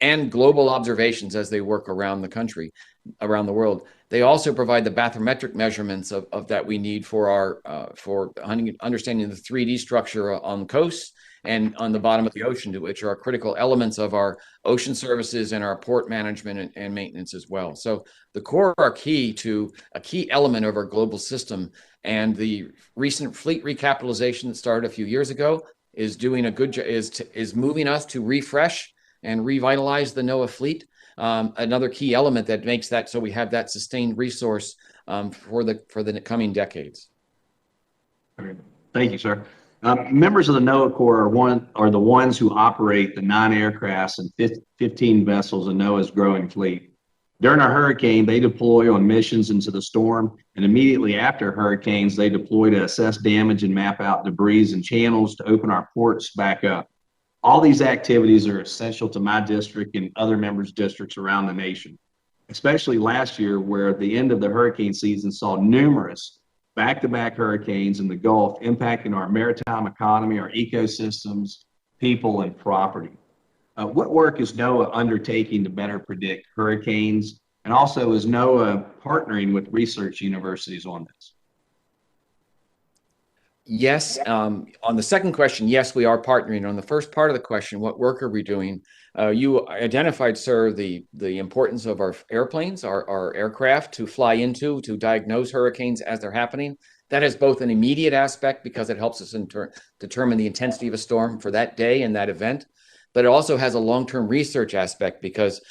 and global observations as they work around the country, around the world. They also provide the bathymetric measurements of that we need for our for understanding the 3D structure on coasts and on the bottom of the ocean, which are critical elements of our ocean services and our port management and maintenance as well. So the Corps are a key element of our global system. And the recent fleet recapitalization that started a few years ago is doing a good job, is moving us to refresh and revitalize the NOAA fleet. Another key element that makes that so we have that sustained resource for the coming decades. Thank you, sir. Members of the NOAA Corps are the ones who operate the 9 aircrafts and 15 vessels in NOAA's growing fleet. During a hurricane, they deploy on missions into the storm, and immediately after hurricanes, they deploy to assess damage and map out debris and channels to open our ports back up. All these activities are essential to my district and other members' districts around the nation, especially last year where the end of the hurricane season saw numerous back-to-back hurricanes in the Gulf impacting our maritime economy, our ecosystems, people, and property. What work is NOAA undertaking to better predict hurricanes? And also, is NOAA partnering with research universities on this? Yes. On the second question, yes, we are partnering. On the first part of the question, what work are we doing? You identified, sir, the importance of our airplanes, our aircraft to fly into, to diagnose hurricanes as they're happening. That has both an immediate aspect because it helps us determine the intensity of a storm for that day and that event, but it also has a long-term research aspect because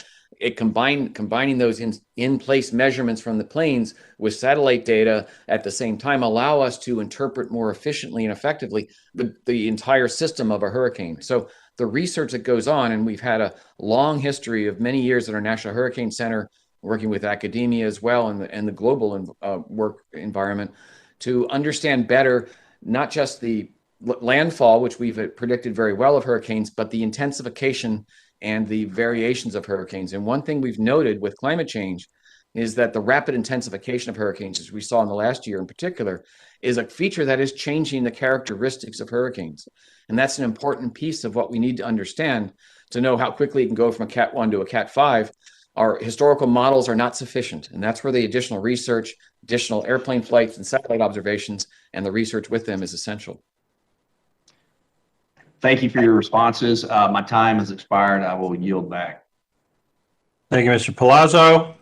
combining those in-place measurements from the planes with satellite data at the same time allow us to interpret more efficiently and effectively the entire system of a hurricane. So the research that goes on, and we've had a long history of many years at our National Hurricane Center, working with academia as well and the global work environment to understand better not just the landfall, which we've predicted very well of hurricanes, but the intensification and the variations of hurricanes. And one thing we've noted with climate change is that the rapid intensification of hurricanes, as we saw in the last year in particular, is a feature that is changing the characteristics of hurricanes. And that's an important piece of what we need to understand to know how quickly it can go from a Cat 1 to a Cat 5. Our historical models are not sufficient. And that's where the additional research, additional airplane flights and satellite observations, and the research with them is essential. Thank you for your responses. My time has expired. I will yield back. Thank you, Mr. Palazzo.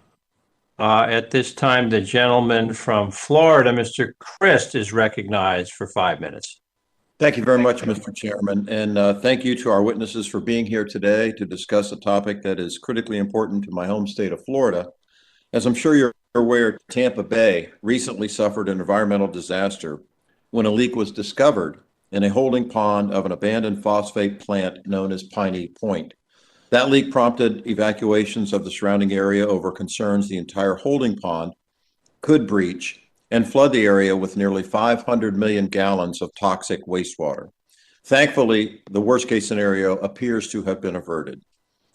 At this time, the gentleman from Florida, Mr. Christ, is recognized for 5 minutes. Thank you very much, Mr. Chairman, and thank you to our witnesses for being here today to discuss a topic that is critically important to my home state of Florida. As I'm sure you're aware, Tampa Bay recently suffered an environmental disaster when a leak was discovered in a holding pond of an abandoned phosphate plant known as Piney Point. That leak prompted evacuations of the surrounding area over concerns the entire holding pond could breach and flood the area with nearly 500 million gallons of toxic wastewater. Thankfully, the worst-case scenario appears to have been averted.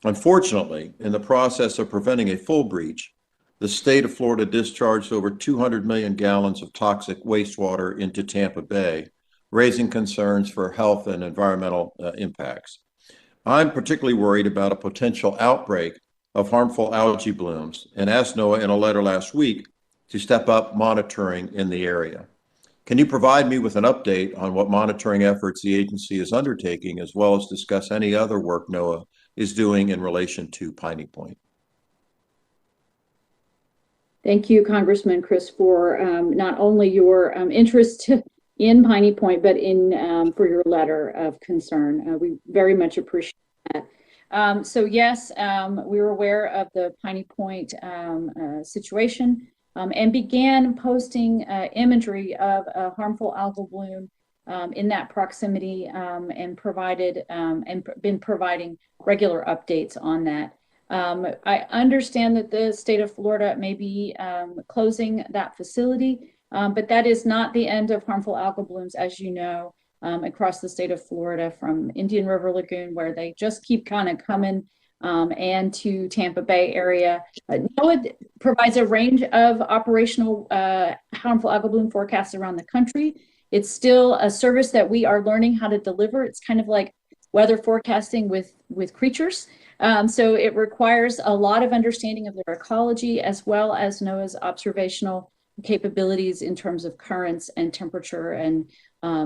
Unfortunately, in the process of preventing a full breach, the state of Florida discharged over 200 million gallons of toxic wastewater into Tampa Bay, raising concerns for health and environmental impacts. I'm particularly worried about a potential outbreak of harmful algae blooms and asked NOAA in a letter last week to step up monitoring in the area. Can you provide me with an update on what monitoring efforts the agency is undertaking, as well as discuss any other work NOAA is doing in relation to Piney Point? Thank you, Congressman Chris, for not only your interest in Piney Point, but in for your letter of concern. We very much appreciate that. So yes, we were aware of the Piney Point situation and began posting imagery of a harmful algal bloom in that proximity and been providing regular updates on that. I understand that the state of Florida may be closing that facility, but that is not the end of harmful algal blooms, as you know, across the state of Florida, from Indian River Lagoon, where they just keep kind of coming, and to Tampa Bay area. NOAA provides a range of operational harmful algal bloom forecasts around the country. It's still a service that we are learning how to deliver. It's kind of like weather forecasting with creatures. So it requires a lot of understanding of their ecology, as well as NOAA's observational capabilities in terms of currents and temperature and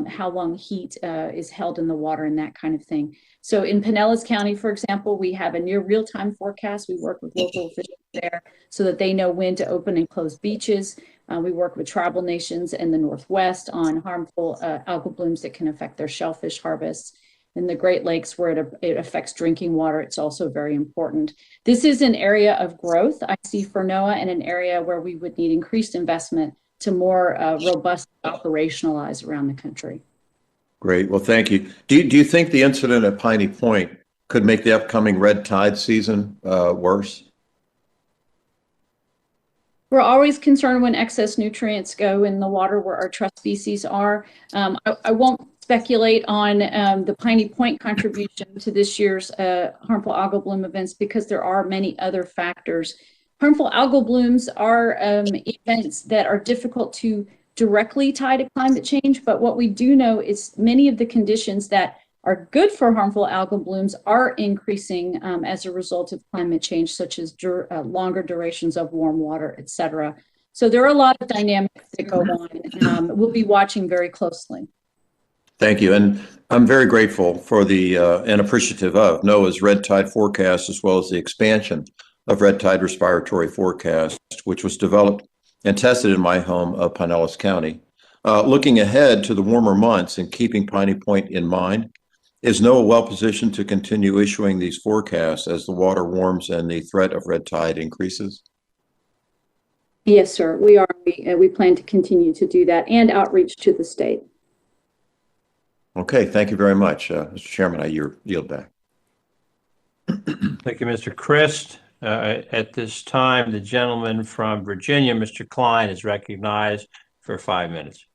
how long heat is held in the water and that kind of thing. So in Pinellas County, for example, we have a near real-time forecast. We work with local officials there so that they know when to open and close beaches. We work with tribal nations in the Northwest on harmful algal blooms that can affect their shellfish harvests. In the Great Lakes, where it affects drinking water, it's also very important. This is an area of growth I see for NOAA, and an area where we would need increased investment to more robust operationalize around the country. Great. Well, thank you. Do you think the incident at Piney Point could make the upcoming red tide season worse? We're always concerned when excess nutrients go in the water where our trust species are. I won't speculate on the Piney Point contribution to this year's harmful algal bloom events, because there are many other factors. Harmful algal blooms are events that are difficult to directly tie to climate change, but what we do know is many of the conditions that are good for harmful algal blooms are increasing as a result of climate change, such as longer durations of warm water, et cetera. So there are a lot of dynamics that go on. We'll be watching very closely. Thank you. And I'm very grateful for the and appreciative of NOAA's red tide forecast, as well as the expansion of red tide respiratory forecast, which was developed and tested in my home of Pinellas County. Looking ahead to the warmer months and keeping Piney Point in mind, Is NOAA well positioned to continue issuing these forecasts as the water warms and the threat of red tide increases? Yes, sir, we are. We plan to continue to do that and outreach to the state. Okay, thank you very much. Mr. Chairman, I yield back. Thank you, Mr. Christ. At this time, the gentleman from Virginia, Mr. Klein, is recognized for 5 minutes.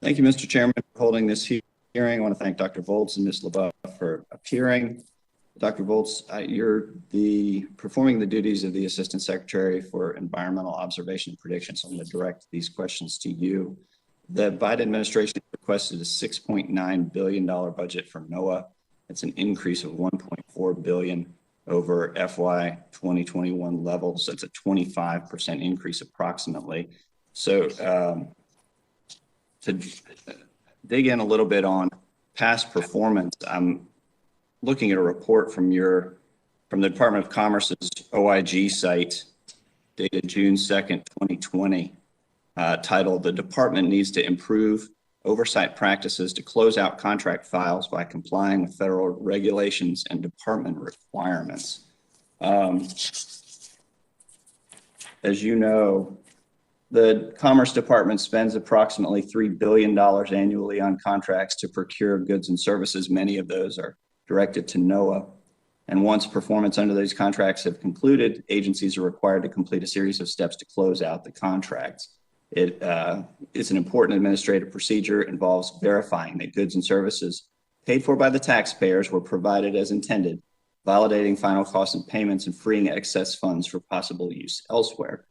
Thank you, Mr. Chairman, for holding this hearing. I want to thank Dr. Volz and Ms. LaBeouf for appearing. Dr. Volz, you're performing the duties of the Assistant Secretary for Environmental Observation and Prediction, so I'm going to direct these questions to you. The Biden administration requested a $6.9 billion budget for NOAA. It's an increase of $1.4 billion over FY 2021 levels. That's a 25% increase approximately. So to dig in a little bit on past performance, I'm looking at a report from the Department of Commerce's OIG site dated June 2nd, 2020, titled "The Department Needs to Improve Oversight Practices to Close Out Contract Files by Complying with Federal Regulations and Department Requirements." As you know, the Commerce Department spends approximately $3 billion annually on contracts to procure goods and services. Many of those are directed to NOAA. And once performance under those contracts have concluded, agencies are required to complete a series of steps to close out the contracts. It's an important administrative procedure, involves verifying that goods and services paid for by the taxpayers were provided as intended, validating final costs and payments, and freeing excess funds for possible use elsewhere.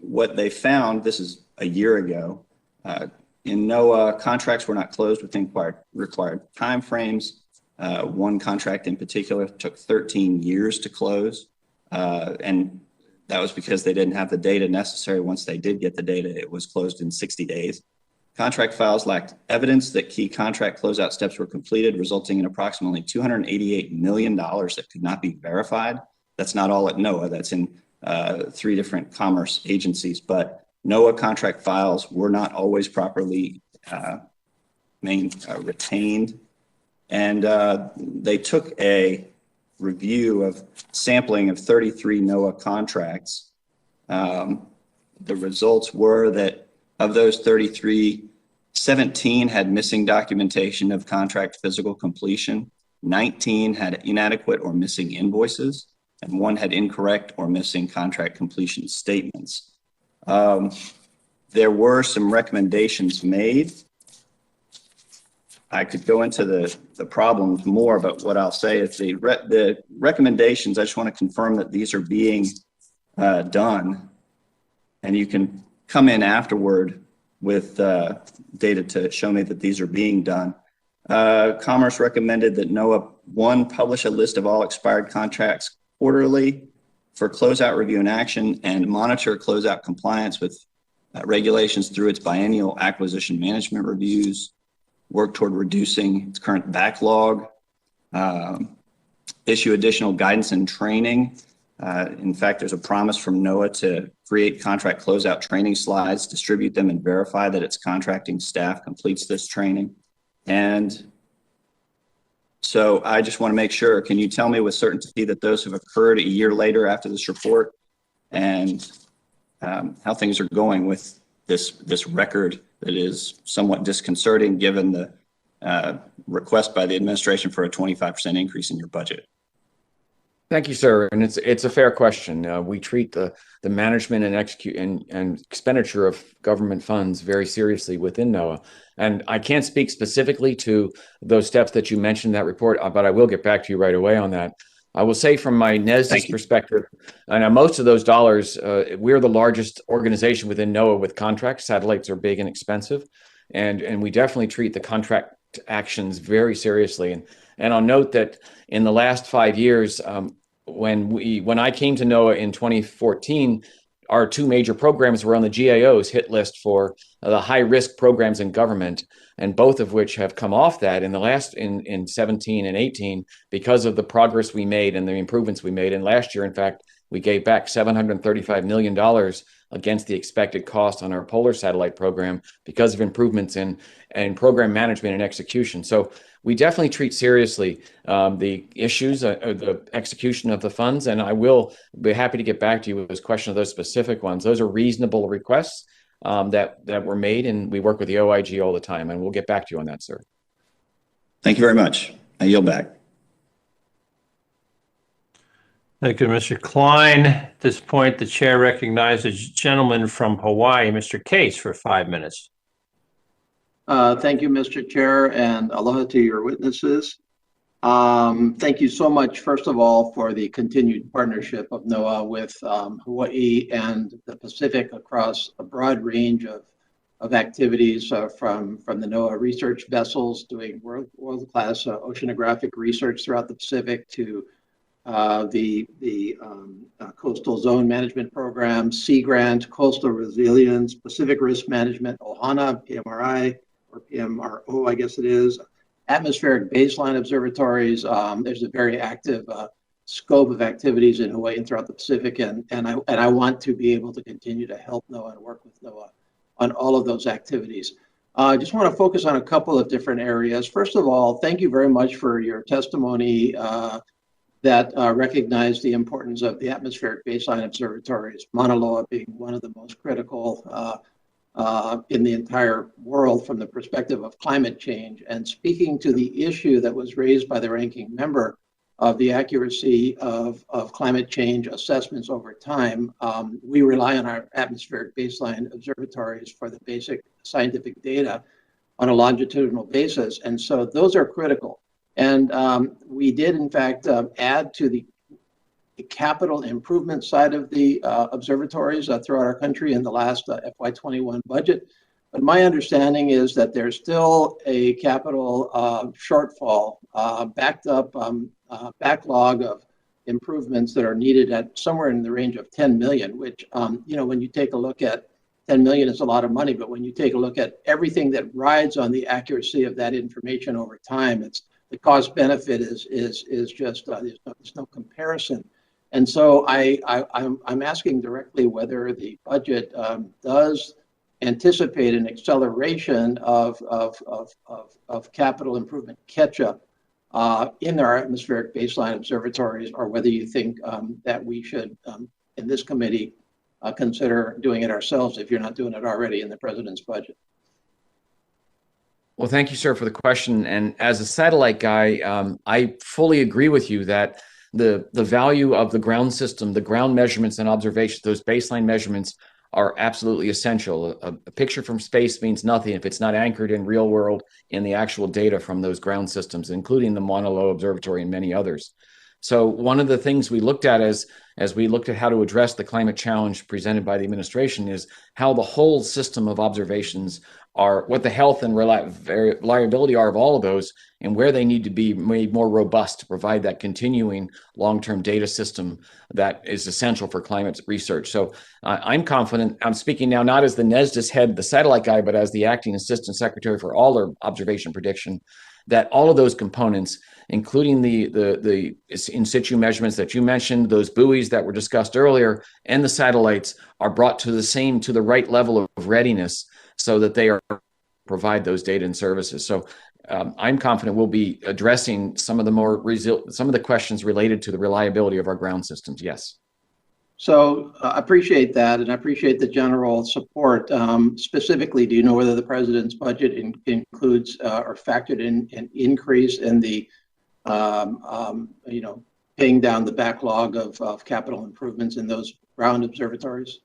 What they found, this is a year ago, in NOAA, contracts were not closed within required timeframes. One contract in particular took 13 years to close, and that was because they didn't have the data necessary. Once they did get the data, it was closed in 60 days. Contract files lacked evidence that key contract closeout steps were completed, resulting in approximately $288 million that could not be verified. That's not all at NOAA. That's in 3 different commerce agencies, but NOAA contract files were not always properly retained. And they took a review of sampling of 33 NOAA contracts. The results were that of those 33, 17 had missing documentation of contract physical completion, 19 had inadequate or missing invoices, and 1 had incorrect or missing contract completion statements. There were some recommendations made. I could go into the problems more, but what I'll say is the recommendations, I just want to confirm that these are being done, and you can come in afterward with data to show me that these are being done. Commerce recommended that NOAA, 1, publish a list of all expired contracts quarterly for closeout review and action, and monitor closeout compliance with regulations through its biennial acquisition management reviews, work toward reducing its current backlog, issue additional guidance and training. In fact, there's a promise from NOAA to create contract closeout training slides, distribute them, and verify that its contracting staff completes this training. And so I just want to make sure, can you tell me with certainty that those have occurred a year later after this report, and how things are going with this record that is somewhat disconcerting given the request by the administration for a 25% increase in your budget? Thank you, sir. And it's a fair question. We treat the management and expenditure of government funds very seriously within NOAA. And I can't speak specifically to those steps that you mentioned in that report, but I will get back to you right away on that. I will say from my NESDIS perspective, and most of those dollars, we're the largest organization within NOAA with contracts. Satellites are big and expensive, and we definitely treat the contract actions very seriously. And I'll note that in the last 5 years, when I came to NOAA in 2014, our 2 major programs were on the GAO's hit list for the high-risk programs in government, and both of which have come off that in 17 and 18 because of the progress we made and the improvements we made. And last year, in fact, we gave back $735 million against the expected cost on our polar satellite program because of improvements in program management and execution. So we definitely treat seriously the issues, the execution of the funds, and I will be happy to get back to you with this question of those specific ones. Those are reasonable requests that were made, and we work with the OIG all the time, and we'll get back to you on that, sir. Thank you very much. I yield back. Thank you, Mr. Klein. At this point, the chair recognizes the gentleman from Hawaii, Mr. Case, for 5 minutes. Thank you, Mr. Chair, and aloha to your witnesses. Thank you so much, first of all, for the continued partnership of NOAA with Hawaii and the Pacific across a broad range of activities from the NOAA research vessels doing world-class oceanographic research throughout the Pacific to the Coastal Zone Management Program, Sea Grant, Coastal Resilience, Pacific Risk Management, OHANA, PMRI, or PMRO, I guess it is, atmospheric baseline observatories. There's a very active scope of activities in Hawaii and throughout the Pacific, and I want to be able to continue to help NOAA and work with NOAA on all of those activities. I just want to focus on a couple of different areas. First of all, thank you very much for your testimony that recognized the importance of the atmospheric baseline observatories, Mauna Loa being one of the most critical in the entire world from the perspective of climate change. And speaking to the issue that was raised by the ranking member of the accuracy of climate change assessments over time, we rely on our atmospheric baseline observatories for the basic scientific data on a longitudinal basis. And so those are critical. And we did, in fact, add to the capital improvement side of the observatories throughout our country in the last FY21 budget. But my understanding is that there's still a capital shortfall, backed up backlog of improvements that are needed at somewhere in the range of 10 million, which, when you take a look at 10 million is a lot of money, but when you take a look at everything that rides on the accuracy of that information over time, it's the cost benefit is just there's no comparison. And so I'm asking directly whether the budget does anticipate an acceleration of capital improvement catch-up in our atmospheric baseline observatories, or whether you think that we should, in this committee, consider doing it ourselves if you're not doing it already in the president's budget. Well, thank you, sir, for the question. And as a satellite guy, I fully agree with you that the value of the ground system, the ground measurements and observations, those baseline measurements are absolutely essential. A picture from space means nothing if it's not anchored in real world in the actual data from those ground systems, including the Mauna Loa Observatory and many others. So one of the things we looked at as we looked at how to address the climate challenge presented by the administration is how the whole system of observations are, what the health and reliability are of all of those, and where they need to be made more robust to provide that continuing long-term data system that is essential for climate research. So I'm confident, I'm speaking now not as the NESDIS head, the satellite guy, but as the acting assistant secretary for all our observation prediction, that all of those components, including the in situ measurements that you mentioned, those buoys that were discussed earlier, and the satellites are brought to the right level of readiness so that they are provide those data and services. So I'm confident we'll be addressing some of the questions related to the reliability of our ground systems. Yes. So I appreciate that, and I appreciate the general support. Specifically, do you know whether the president's budget includes or factored in an increase in the, paying down the backlog of capital improvements in those ground observatories?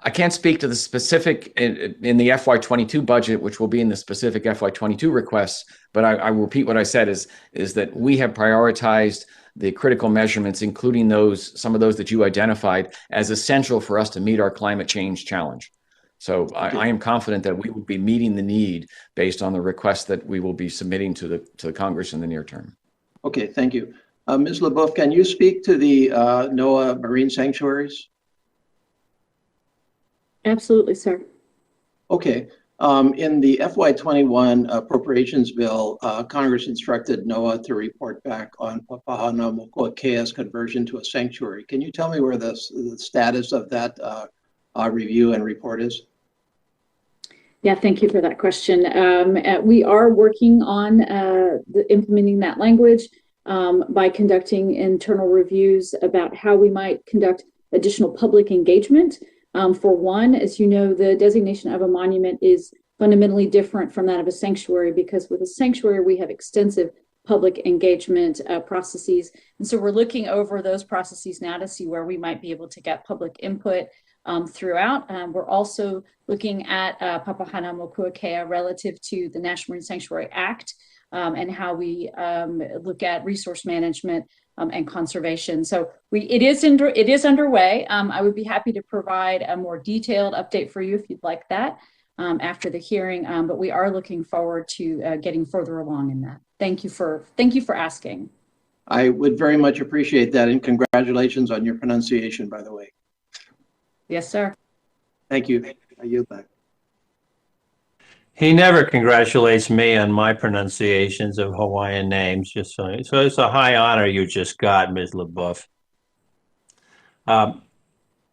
I can't speak to the specific in the FY22 budget, which will be in the specific FY22 requests, but I will repeat what I said is that we have prioritized the critical measurements, including some of those that you identified, as essential for us to meet our climate change challenge. So I am confident that we will be meeting the need based on the requests that we will be submitting to the Congress in the near term. Okay, thank you. Ms. LaBeouf, can you speak to the NOAA marine sanctuaries? Absolutely, sir. Okay. In the FY21 appropriations bill, Congress instructed NOAA to report back on Papahanaumokuakea's conversion to a sanctuary. Can you tell me where the status of that review and report is? Yeah, thank you for that question. We are working on implementing that language by conducting internal reviews about how we might conduct additional public engagement. For one, as you know, the designation of a monument is fundamentally different from that of a sanctuary, because with a sanctuary, we have extensive public engagement processes. And so we're looking over those processes now to see where we might be able to get public input throughout. We're also looking at Papahanaumokuakea relative to the National Marine Sanctuary Act and how we look at resource management and conservation. So it is underway. I would be happy to provide a more detailed update for you if you'd like that after the hearing. But we are looking forward to getting further along in that. Thank you for asking. I would very much appreciate that, and congratulations on your pronunciation, by the way. Yes, sir. Thank you. I yield back. He never congratulates me on my pronunciations of Hawaiian names, just so it's a high honor you just got, Ms. LaBeouf.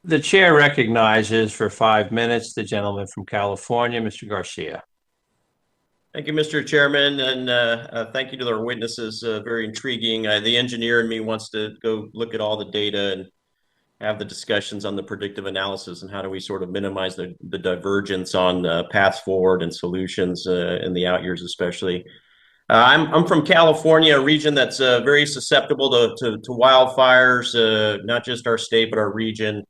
The chair recognizes for 5 minutes the gentleman from California, Mr. Garcia. Thank you, Mr. Chairman, and thank you to our witnesses. Very intriguing. The engineer in me wants to go look at all the data and have the discussions on the predictive analysis and how do we sort of minimize the divergence on paths forward and solutions in the out years, especially. I'm from California, a region that's very susceptible to wildfires, not just our state, but our region.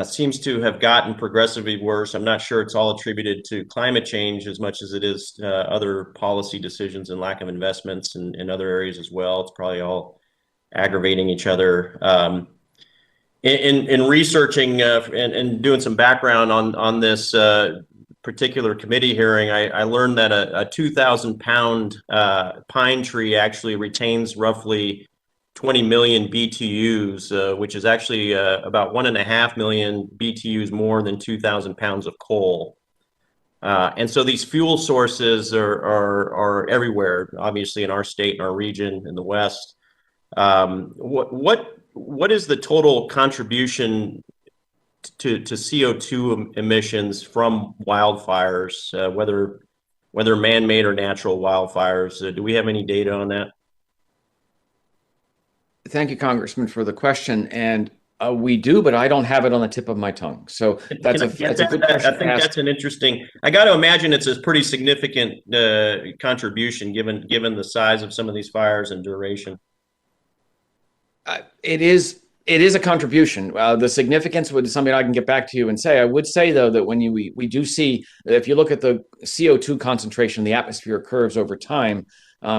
Seems to have gotten progressively worse. I'm not sure it's all attributed to climate change as much as it is other policy decisions and lack of investments in other areas as well. It's probably all aggravating each other. In researching and doing some background on this particular committee hearing, I learned that a 2,000-pound pine tree actually retains roughly 20 million BTUs, which is actually about 1.5 million BTUs more than 2,000 pounds of coal. And so these fuel sources are everywhere, obviously in our state and our region in the West. What is the total contribution to CO2 emissions from wildfires, whether man-made or natural wildfires? Do we have any data on that? Thank you, Congressman, for the question. And we do, but I don't have it on the tip of my tongue. So that's a good question. I think that's an interesting. I got to imagine it's a pretty significant contribution given the size of some of these fires and duration. It is a contribution. The significance would something I can get back to you and say. I would say, though, that when we do see, if you look at the CO2 concentration in the atmosphere curves over time,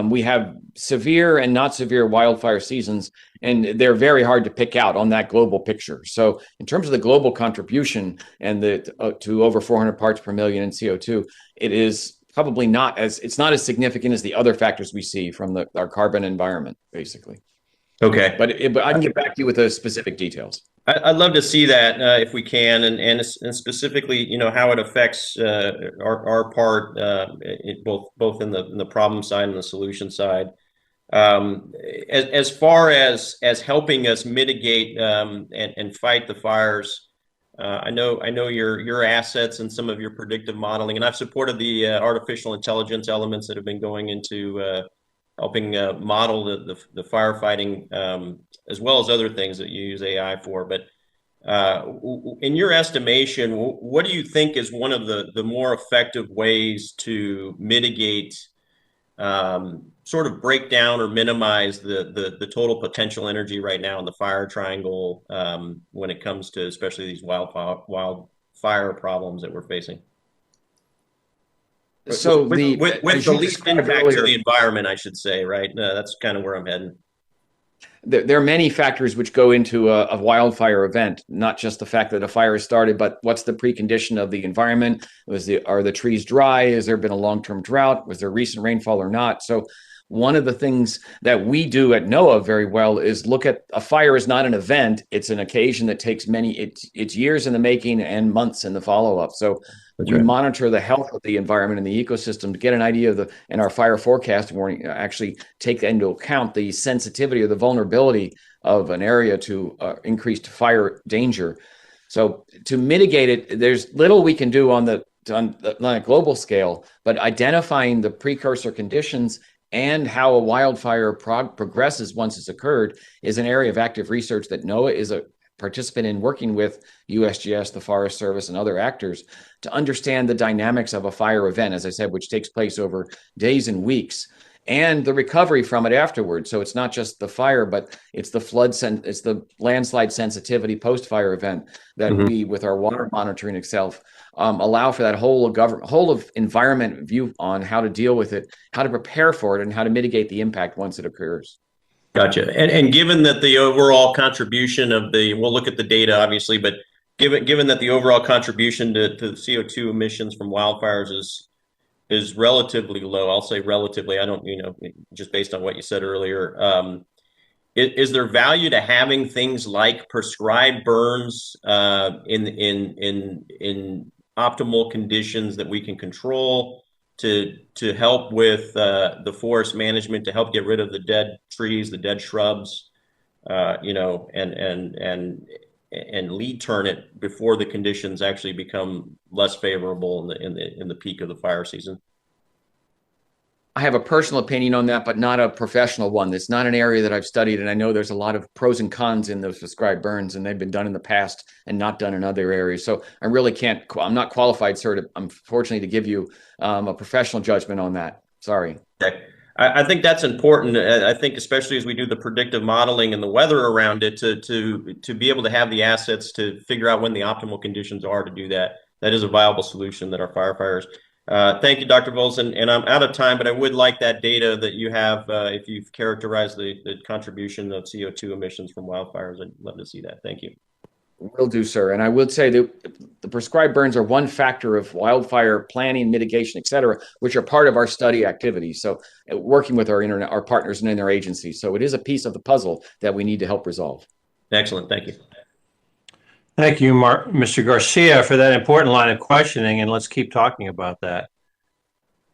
we have severe and not severe wildfire seasons, and they're very hard to pick out on that global picture. So in terms of the global contribution and to over 400 parts per million in CO2, it is probably not as significant as the other factors we see from our carbon environment, basically. Okay. But I can get back to you with the specific details. I'd love to see that if we can, and specifically, how it affects our part, both in the problem side and the solution side. As far as helping us mitigate and fight the fires, I know your assets and some of your predictive modeling, and I've supported the artificial intelligence elements that have been going into helping model the firefighting, as well as other things that you use AI for. But in your estimation, what do you think is one of the more effective ways to mitigate, sort of break down or minimize the total potential energy right now in the fire triangle when it comes to especially these wildfire problems that we're facing? So with the least impact to the environment, I should say, right? That's kind of where I'm heading. There are many factors which go into a wildfire event, not just the fact that a fire has started, but what's the precondition of the environment? Are the trees dry? Has there been a long-term drought? Was there recent rainfall or not? So one of the things that we do at NOAA very well is look at a fire is not an event. It's an occasion that takes it's years in the making and months in the follow-up. So we monitor the health of the environment and the ecosystem to get an idea of and our fire forecast warning actually take into account the sensitivity or the vulnerability of an area to increased fire danger. So to mitigate it, there's little we can do on a global scale, but identifying the precursor conditions and how a wildfire progresses once it's occurred is an area of active research that NOAA is a participant in, working with USGS, the Forest Service, and other actors to understand the dynamics of a fire event, as I said, which takes place over days and weeks, and the recovery from it afterwards. So it's not just the fire, but it's the it's the landslide sensitivity post-fire event that we, with our water monitoring itself, allow for that whole of environment view on how to deal with it, how to prepare for it, and how to mitigate the impact once it occurs. Gotcha. And given that the overall contribution of we'll look at the data obviously, but given that the overall contribution to CO2 emissions from wildfires is relatively low, I'll say relatively, I don't, just based on what you said earlier, is there value to having things like prescribed burns in optimal conditions that we can control to help with the forest management, to help get rid of the dead trees, the dead shrubs, and lead turn it before the conditions actually become less favorable in the peak of the fire season? I have a personal opinion on that, but not a professional one. It's not an area that I've studied, and I know there's a lot of pros and cons in those prescribed burns, and they've been done in the past and not done in other areas. So I really I'm not qualified, sir, unfortunately, to give you a professional judgment on that. Sorry. Okay. I think that's important. I think especially as we do the predictive modeling and the weather around it, to be able to have the assets to figure out when the optimal conditions are to do that. That is a viable solution that our firefighters. Thank you, Dr. Volz, and I'm out of time, but I would like that data that you have, if you've characterized the contribution of CO2 emissions from wildfires. I'd love to see that. Thank you. Will do, sir. And I would say that the prescribed burns are one factor of wildfire planning, mitigation, et cetera, which are part of our study activities. So working with our partners and in their agencies. So it is a piece of the puzzle that we need to help resolve. Excellent. Thank you. Thank you, Mr. Garcia, for that important line of questioning, and let's keep talking about that.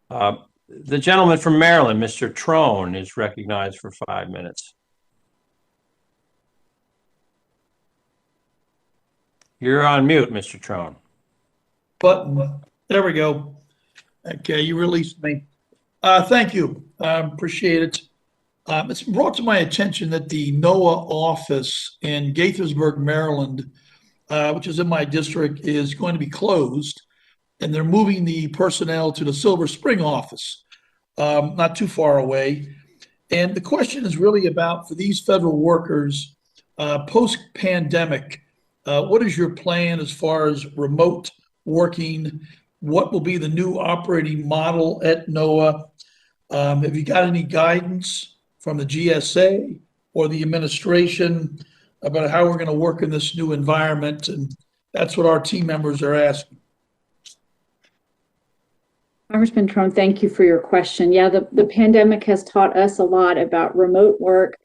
The gentleman from Maryland, Mr. Trone, is recognized for 5 minutes. You're on mute, Mr. Trone. Button. There we go. Okay, you released me. Thank you. Appreciate it. It's brought to my attention that the NOAA office in Gaithersburg, Maryland, which is in my district, is going to be closed, and they're moving the personnel to the Silver Spring office, not too far away. And the question is really about, for these federal workers, post-pandemic, what is your plan as far as remote working? What will be the new operating model at NOAA? Have you got any guidance from the GSA or the administration about how we're going to work in this new environment? And that's what our team members are asking. Congressman Trone, thank you for your question. Yeah, the pandemic has taught us a lot about remote work,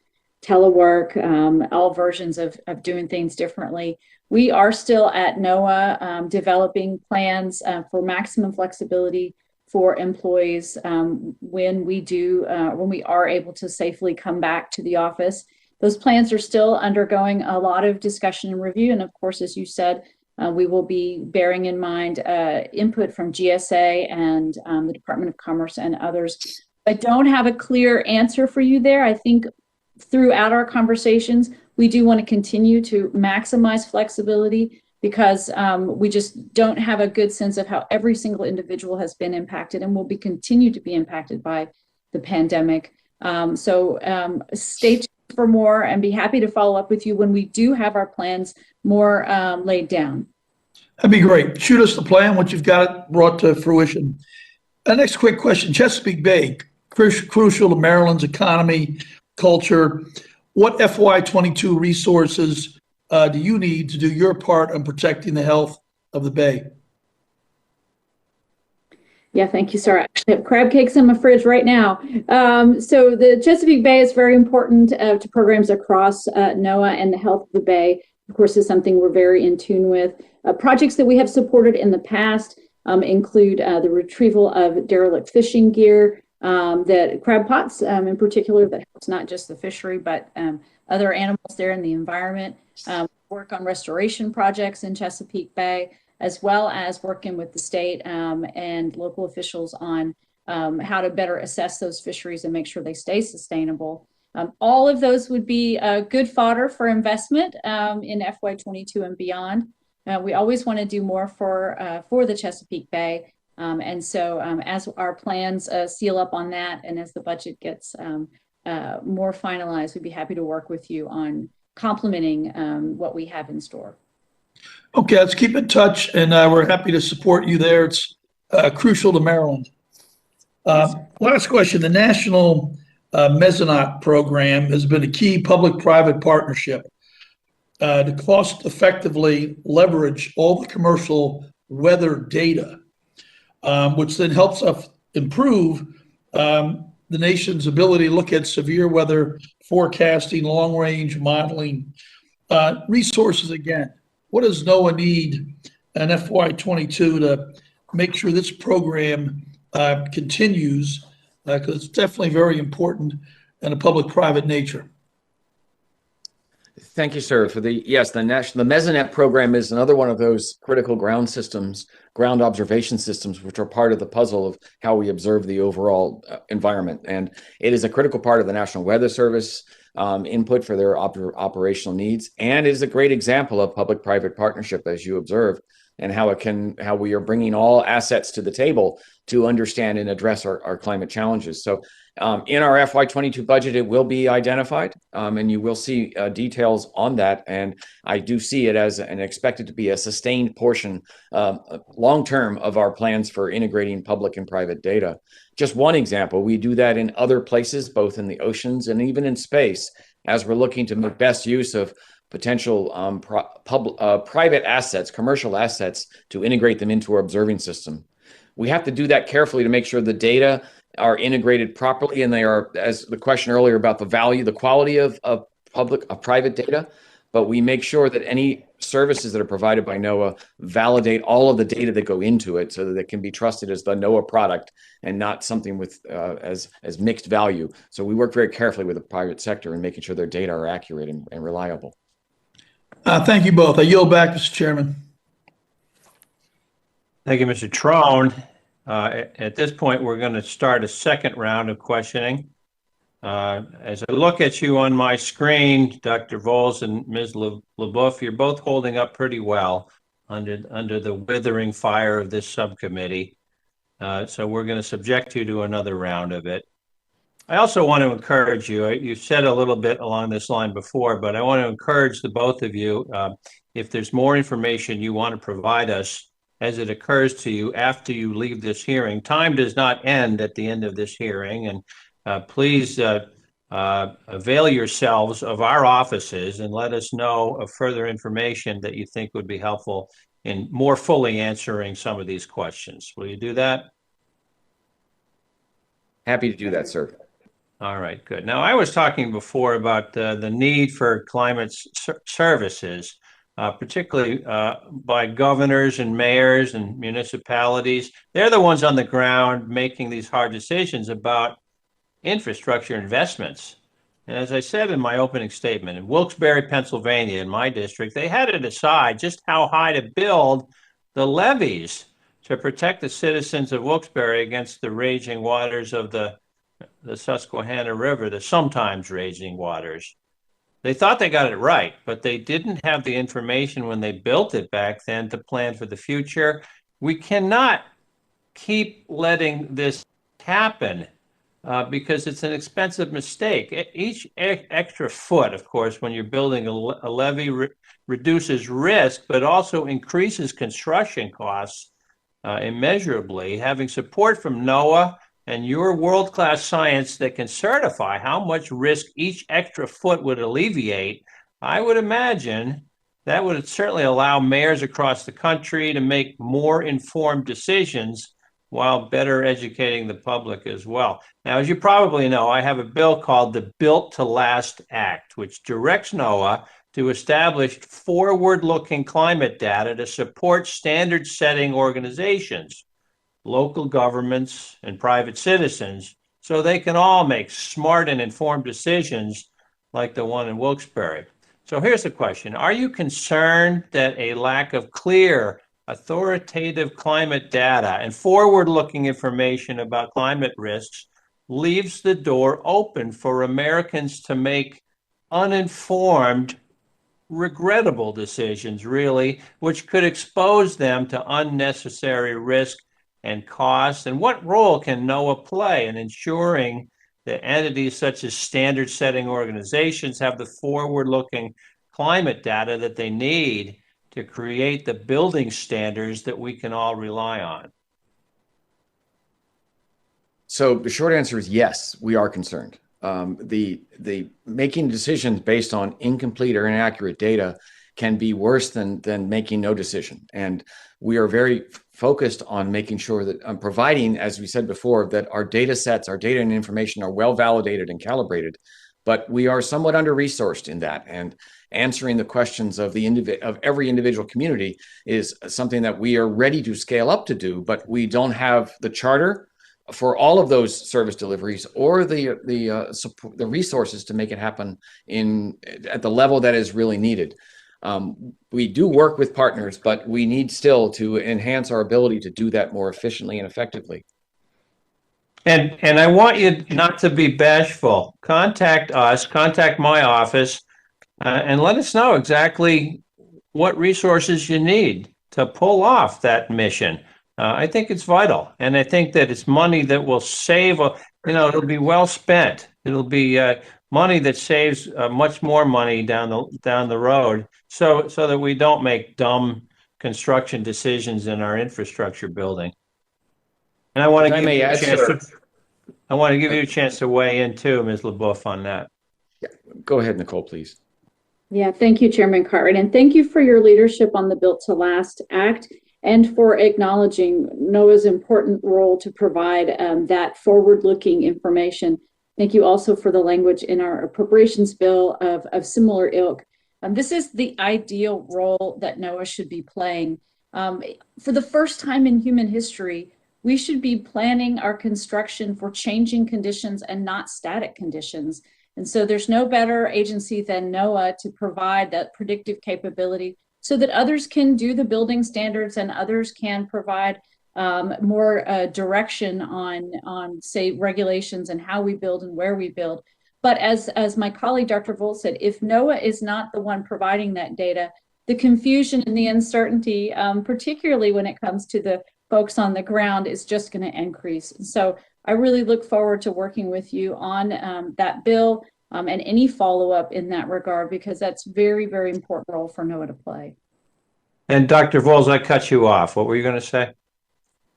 telework, all versions of doing things differently. We are still at NOAA developing plans for maximum flexibility for employees when we are able to safely come back to the office. Those plans are still undergoing a lot of discussion and review. And of course, as you said, we will be bearing in mind input from GSA and the Department of Commerce and others. I don't have a clear answer for you there. I think throughout our conversations, we do want to continue to maximize flexibility because we just don't have a good sense of how every single individual has been impacted and will continue to be impacted by the pandemic. So stay tuned for more and be happy to follow up with you when we do have our plans more laid down. That'd be great. Shoot us the plan once you've got it brought to fruition. Next quick question, Chesapeake Bay, crucial to Maryland's economy, culture. What FY22 resources do you need to do your part on protecting the health of the Bay? Yeah, thank you, sir. I actually have crab cakes in my fridge right now. So the Chesapeake Bay is very important to programs across NOAA, and the health of the Bay, of course, is something we're very in tune with. Projects that we have supported in the past include the retrieval of derelict fishing gear, that crab pots in particular, that helps not just the fishery, but other animals there in the environment. work on restoration projects in Chesapeake Bay, as well as working with the state and local officials on how to better assess those fisheries and make sure they stay sustainable. All of those would be good fodder for investment in FY22 and beyond. We always want to do more for the Chesapeake Bay. And so as our plans seal up on that and as the budget gets more finalized, we'd be happy to work with you on complementing what we have in store. Okay, let's keep in touch, and we're happy to support you there. It's crucial to Maryland. Last question. The National Mesonaut Program has been a key public-private partnership to cost-effectively leverage all the commercial weather data, which then helps us improve the nation's ability to look at severe weather forecasting, long-range modeling. Resources again. What does NOAA need in FY22 to make sure this program continues? Because it's definitely very important in a public-private nature. Thank you, sir. For the Mesonet program is another one of those critical ground systems, ground observation systems, which are part of the puzzle of how we observe the overall environment. And it is a critical part of the National Weather Service input for their operational needs. And it is a great example of public-private partnership, as you observed, and how we are bringing all assets to the table to understand and address our climate challenges. So in our FY22 budget, it will be identified, and you will see details on that. And I do see it as and expect it to be a sustained portion long-term of our plans for integrating public and private data. Just one example, we do that in other places, both in the oceans and even in space, as we're looking to make best use of potential private assets, commercial assets, to integrate them into our observing system. We have to do that carefully to make sure the data are integrated properly, and they are, as the question earlier about the value, the quality of private data, but we make sure that any services that are provided by NOAA validate all of the data that go into it so that it can be trusted as the NOAA product and not something with as mixed value. So we work very carefully with the private sector in making sure their data are accurate and reliable. Thank you both. I yield back, Mr. Chairman. Thank you, Mr. Trone. At this point, we're going to start a second round of questioning. As I look at you on my screen, Dr. Voles and Ms. LaBeouf, you're both holding up pretty well under the withering fire of this subcommittee. So we're going to subject you to another round of it. I also want to encourage you, you said a little bit along this line before, but I want to encourage the both of you, if there's more information you want to provide us as it occurs to you after you leave this hearing. Time does not end at the end of this hearing, and please avail yourselves of our offices and let us know of further information that you think would be helpful in more fully answering some of these questions. Will you do that? Happy to do that, sir. All right, good. Now, I was talking before about the need for climate services, particularly by governors and mayors and municipalities. They're the ones on the ground making these hard decisions about infrastructure investments. And as I said in my opening statement, in Wilkes-Barre, Pennsylvania, in my district, they had to decide just how high to build the levees to protect the citizens of Wilkes-Barre against the raging waters of the Susquehanna River, the sometimes raging waters. They thought they got it right, but they didn't have the information when they built it back then to plan for the future. We cannot keep letting this happen because it's an expensive mistake. Each extra foot, of course, when you're building a levee reduces risk, but also increases construction costs immeasurably. Having support from NOAA and your world-class science that can certify how much risk each extra foot would alleviate, I would imagine that would certainly allow mayors across the country to make more informed decisions while better educating the public as well. Now, as you probably know, I have a bill called the Built to Last Act, which directs NOAA to establish forward-looking climate data to support standard-setting organizations, local governments, and private citizens, so they can all make smart and informed decisions like the one in Wilkes-Barre. So here's the question. Are you concerned that a lack of clear, authoritative climate data and forward-looking information about climate risks leaves the door open for Americans to make uninformed, regrettable decisions, really, which could expose them to unnecessary risk and cost? And what role can NOAA play in ensuring that entities such as standard-setting organizations have the forward-looking climate data that they need to create the building standards that we can all rely on? So the short answer is yes, we are concerned. The making decisions based on incomplete or inaccurate data can be worse than making no decision. And we are very focused on making sure that providing, as we said before, that our data sets, our data and information are well validated and calibrated. But we are somewhat under-resourced in that, and answering the questions of every individual community is something that we are ready to scale up to do, but we don't have the charter for all of those service deliveries or the resources to make it happen at the level that is really needed. We do work with partners, but we need still to enhance our ability to do that more efficiently and effectively. And I want you not to be bashful. Contact us, contact my office, and let us know exactly what resources you need to pull off that mission. I think it's vital, and I think that it's money that will save. It'll be well spent. It'll be money that saves much more money down the road, so that we don't make dumb construction decisions in our infrastructure building. And I want to give you a chance. I want to give you a chance to weigh in too, Ms. LaBeouf, on that. Yeah. Go ahead, Nicole, please. Yeah, thank you, Chairman Cartwright, and thank you for your leadership on the Built to Last Act and for acknowledging NOAA's important role to provide that forward-looking information. Thank you also for the language in our appropriations bill of similar ilk. This is the ideal role that NOAA should be playing. For the first time in human history, we should be planning our construction for changing conditions and not static conditions. And so there's no better agency than NOAA to provide that predictive capability so that others can do the building standards and others can provide more direction on, say, regulations and how we build and where we build. But as my colleague, Dr. Volt, said, if NOAA is not the one providing that data, the confusion and the uncertainty, particularly when it comes to the folks on the ground, is just going to increase. And so I really look forward to working with you on that bill and any follow-up in that regard, because that's very, very important role for NOAA to play. And Dr. Vols, I cut you off. What were you going to say?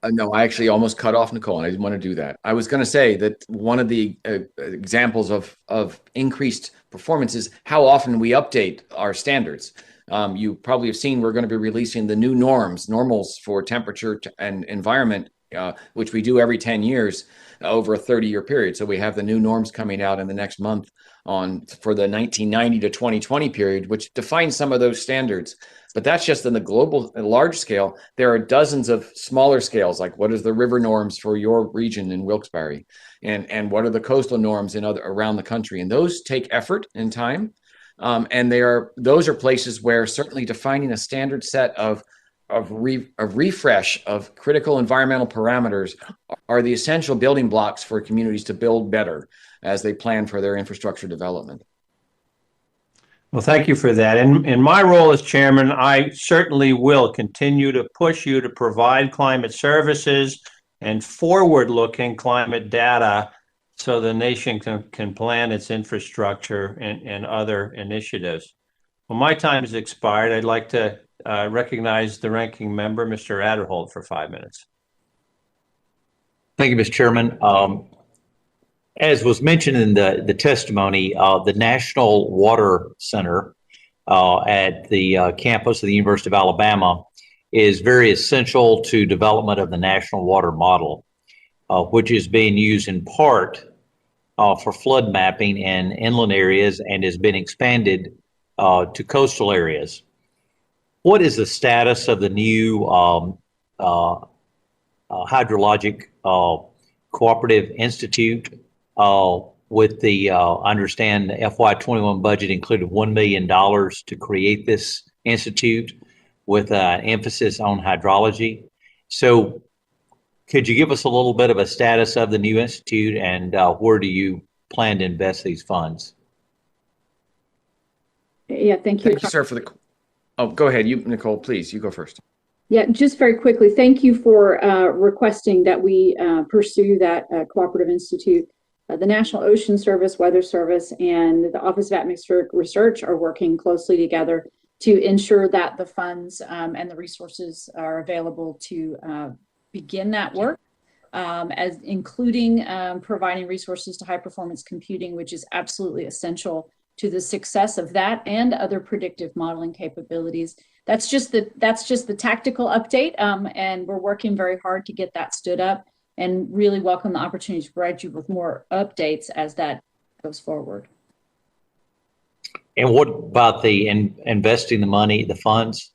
No, I actually almost cut off Nicole, and I didn't want to do that. I was going to say that one of the examples of increased performance is how often we update our standards. You probably have seen we're going to be releasing the new normals for temperature and environment, which we do every 10 years over a 30-year period. So we have the new norms coming out in the next month for the 1990 to 2020 period, which defines some of those standards. But that's just in the global large scale. There are dozens of smaller scales, like what is the river norms for your region in Wilkes-Barre, and what are the coastal norms around the country, and those take effort and time. And those are places where certainly defining a standard set of refresh of critical environmental parameters are the essential building blocks for communities to build better as they plan for their infrastructure development. Well, thank you for that. In my role as chairman, I certainly will continue to push you to provide climate services and forward-looking climate data so the nation can plan its infrastructure and other initiatives. Well, my time has expired. I'd like to recognize the ranking member, Mr. Adderholt, for 5 minutes. Thank you, Mr. Chairman. As was mentioned in the testimony, the National Water Center at the campus of the University of Alabama is very essential to development of the national water model, which is being used in part for flood mapping in inland areas and has been expanded to coastal areas. What is the status of the new hydrologic cooperative institute? with the, I understand the FY21 budget included $1 million to create this institute with an emphasis on hydrology. So could you give us a little bit of a status of the new institute and where do you plan to invest these funds? Yeah, thank you. Thank you, sir, for the. Oh, go ahead, you, Nicole, please. You go first. Yeah, just very quickly, thank you for requesting that we pursue that cooperative institute. The National Ocean Service, Weather Service, and the Office of Atmospheric Research are working closely together to ensure that the funds and the resources are available to begin that work, as including providing resources to high performance computing, which is absolutely essential to the success of that and other predictive modeling capabilities. That's just the tactical update, and we're working very hard to get that stood up, and really welcome the opportunity to provide you with more updates as that goes forward. And what about the investing the money, the funds?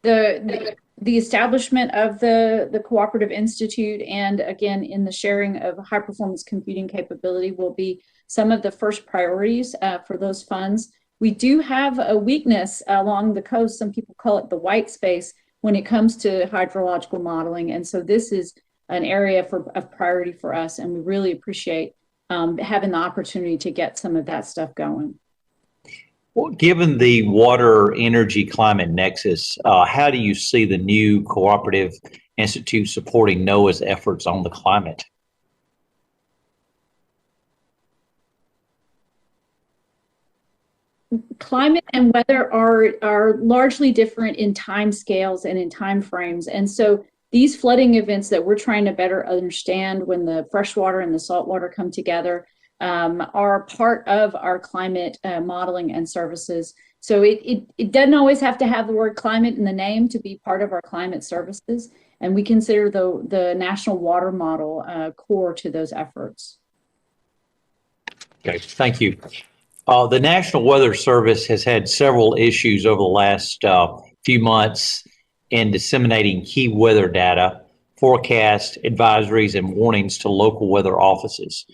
The establishment of the Cooperative Institute, and again, in the sharing of high performance computing capability, will be some of the first priorities for those funds. We do have a weakness along the coast. Some people call it the white space when it comes to hydrological modeling. And so this is an area of priority for us. And we really appreciate having the opportunity to get some of that stuff going. Well, given the water, energy, climate nexus, how do you see the new cooperative institute supporting NOAA's efforts on the climate? Climate and weather are largely different in time scales and in time frames. And so these flooding events that we're trying to better understand when the freshwater and the saltwater come together are part of our climate modeling and services. So it doesn't always have to have the word climate in the name to be part of our climate services. And we consider the National Water Model core to those efforts. Okay, thank you. The National Weather Service has had several issues over the last few months in disseminating key weather data, forecasts, advisories, and warnings to local weather offices,